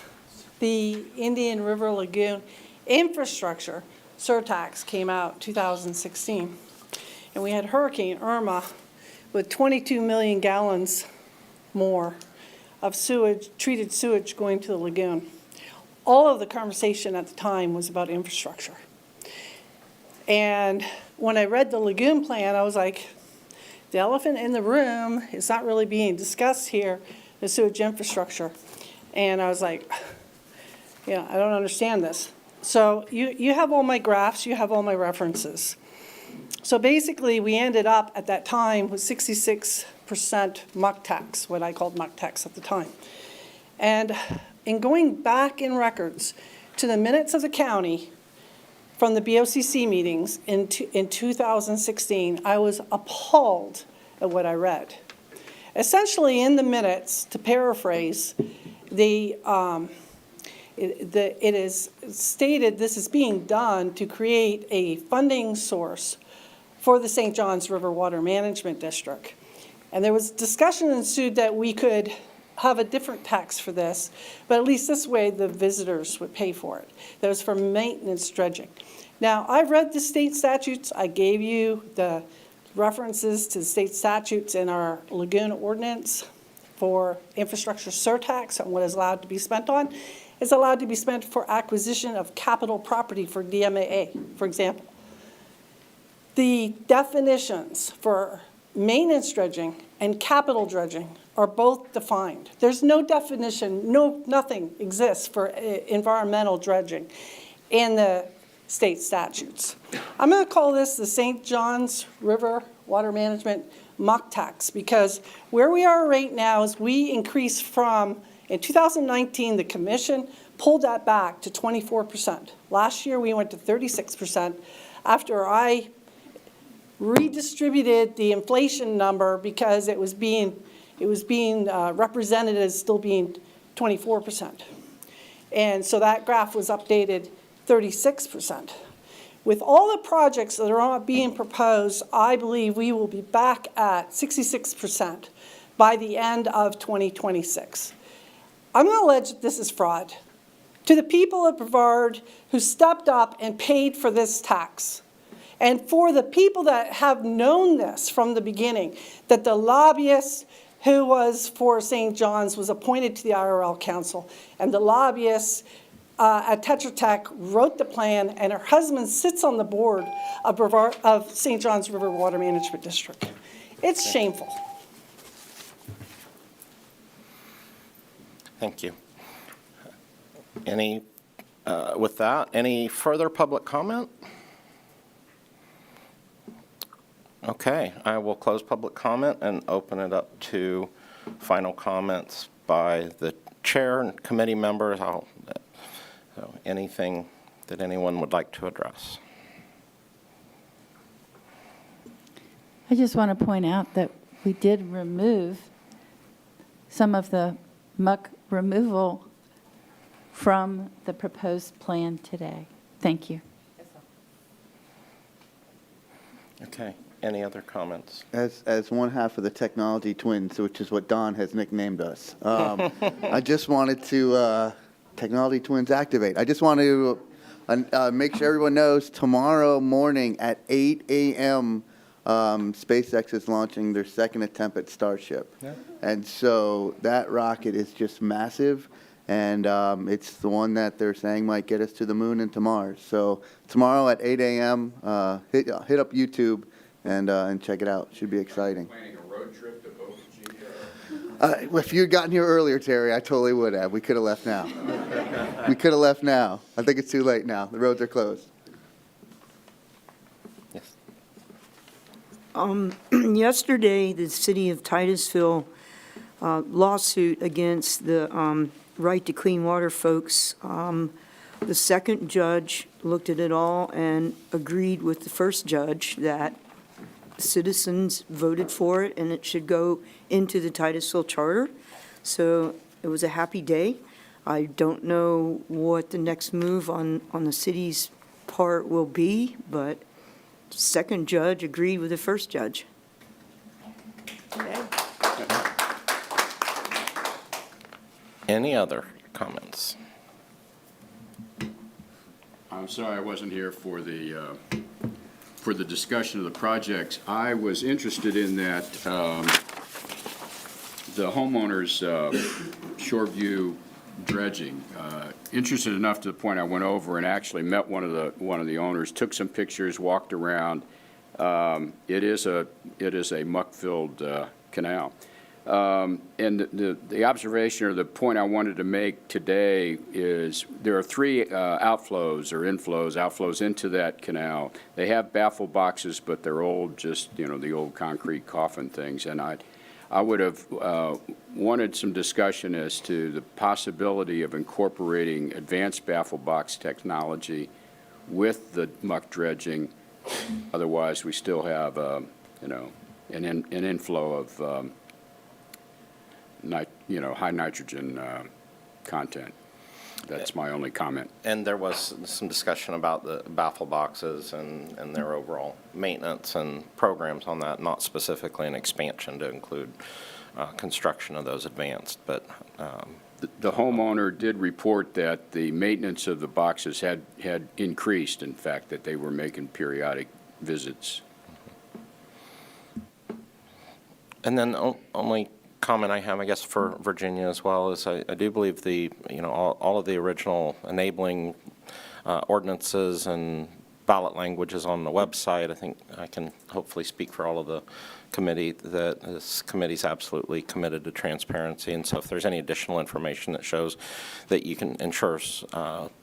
the Indian River Lagoon infrastructure, Surtax, came out 2016. And we had Hurricane Irma with 22 million gallons more of sewage, treated sewage going to the lagoon. All of the conversation at the time was about infrastructure. And when I read the lagoon plan, I was like, the elephant in the room is not really being discussed here, the sewage infrastructure. And I was like, I don't understand this. So you have all my graphs, you have all my references. So basically, we ended up at that time with 66% muck tax, what I called muck tax at the time. And in going back in records to the minutes of the county from the BOCC meetings in 2016, I was appalled at what I read. Essentially, in the minutes, to paraphrase, it is stated this is being done to create a funding source for the St. Johns River Water Management District. And there was discussion ensued that we could have a different tax for this, but at least this way the visitors would pay for it. That was for maintenance dredging. Now, I've read the state statutes. I gave you the references to the state statutes in our lagoon ordinance for infrastructure surtax and what is allowed to be spent on. It's allowed to be spent for acquisition of capital property for DMAA, for example. The definitions for maintenance dredging and capital dredging are both defined. There's no definition, nothing exists for environmental dredging in the state statutes. I'm going to call this the St. Johns River Water Management muck tax, because where we are right now is we increase from, in 2019, the commission pulled that back to 24%. Last year, we went to 36% after I redistributed the inflation number because it was being represented as still being 24%. And so that graph was updated 36%. With all the projects that are being proposed, I believe we will be back at 66% by the end of 2026. I'm going to allege that this is fraud. To the people of Brevard who stepped up and paid for this tax, and for the people that have known this from the beginning, that the lobbyist who was for St. John's was appointed to the IRL Council, and the lobbyist at Tetra Tech wrote the plan, and her husband sits on the board of St. John's River Water Management District. It's shameful.
Thank you. With that, any further public comment? Okay, I will close public comment and open it up to final comments by the chair and committee members. So anything that anyone would like to address?
I just want to point out that we did remove some of the muck removal from the proposed plan today. Thank you.
Okay, any other comments?
As one half of the technology twins, which is what Don has nicknamed us, I just wanted to, technology twins activate. I just want to make sure everyone knows tomorrow morning at 8 a.m. SpaceX is launching their second attempt at Starship. Yeah. And so that rocket is just massive, and it's the one that they're saying might get us to the moon and to Mars. So tomorrow at 8 a.m., hit up YouTube and check it out. Should be exciting.
Planning a road trip to Boca Chica?
If you'd gotten here earlier, Terry, I totally would have. We could have left now. We could have left now. I think it's too late now. The roads are closed.
Yesterday, the city of Titusville lawsuit against the Right to Clean Water folks, the second judge looked at it all and agreed with the first judge that citizens voted for it and it should go into the Titusville Charter. So it was a happy day. I don't know what the next move on the city's part will be, but second judge agreed with the first judge.
Any other comments?
I'm sorry I wasn't here for the discussion of the projects. I was interested in that the homeowners Shoreview dredging. Interested enough to the point I went over and actually met one of the owners, took some pictures, walked around. It is a muck-filled canal. And the observation or the point I wanted to make today is there are three outflows or outflows into that canal. They have baffle boxes, but they're old, just, the old concrete coffin things. And I would have wanted some discussion as to the possibility of incorporating advanced baffle box technology with the muck dredging. Otherwise, we still have, an inflow of high nitrogen content. That's my only comment.
And there was some discussion about the baffle boxes and their overall maintenance and programs on that, not specifically an expansion to include construction of those advanced, but
the homeowner did report that the maintenance of the boxes had increased, in fact, that they were making periodic visits.
And then only comment I have, I guess, for Virginia as well is I do believe all of the original enabling ordinances and ballot language is on the website. I think I can hopefully speak for all of the committee that this committee's absolutely committed to transparency. And so if there's any additional information that shows that you can ensure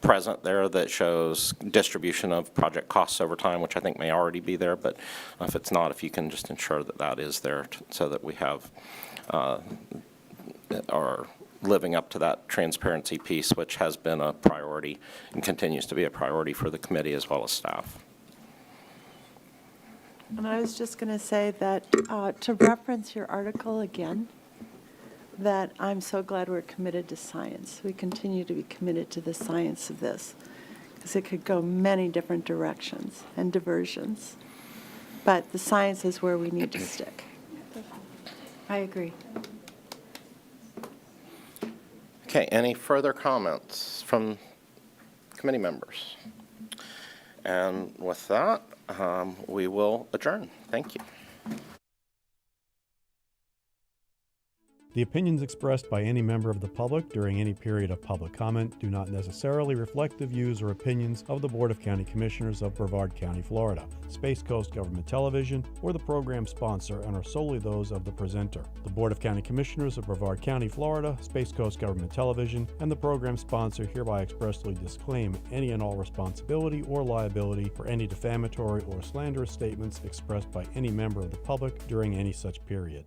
present there that shows distribution of project costs over time, which I think may already be there, but if it's not, if you can just ensure that that is there so that we have our living up to that transparency piece, which has been a priority and continues to be a priority for the committee as well as staff.
And I was just going to say that, to reference your article again, that I'm so glad we're committed to science. We continue to be committed to the science of this, because it could go many different directions and diversions. But the science is where we need to stick.
I agree.
Okay, any further comments from committee members? And with that, we will adjourn. Thank you.
The opinions expressed by any member of the public during any period of public comment do not necessarily reflect the views or opinions of the Board of County Commissioners of Brevard County, Florida, Space Coast Government Television, or the program sponsor, and are solely those of the presenter. The Board of County Commissioners of Brevard County, Florida, Space Coast Government Television, and the program sponsor hereby expressly disclaim any and all responsibility or liability for any defamatory or slanderous statements expressed by any member of the public during any such period.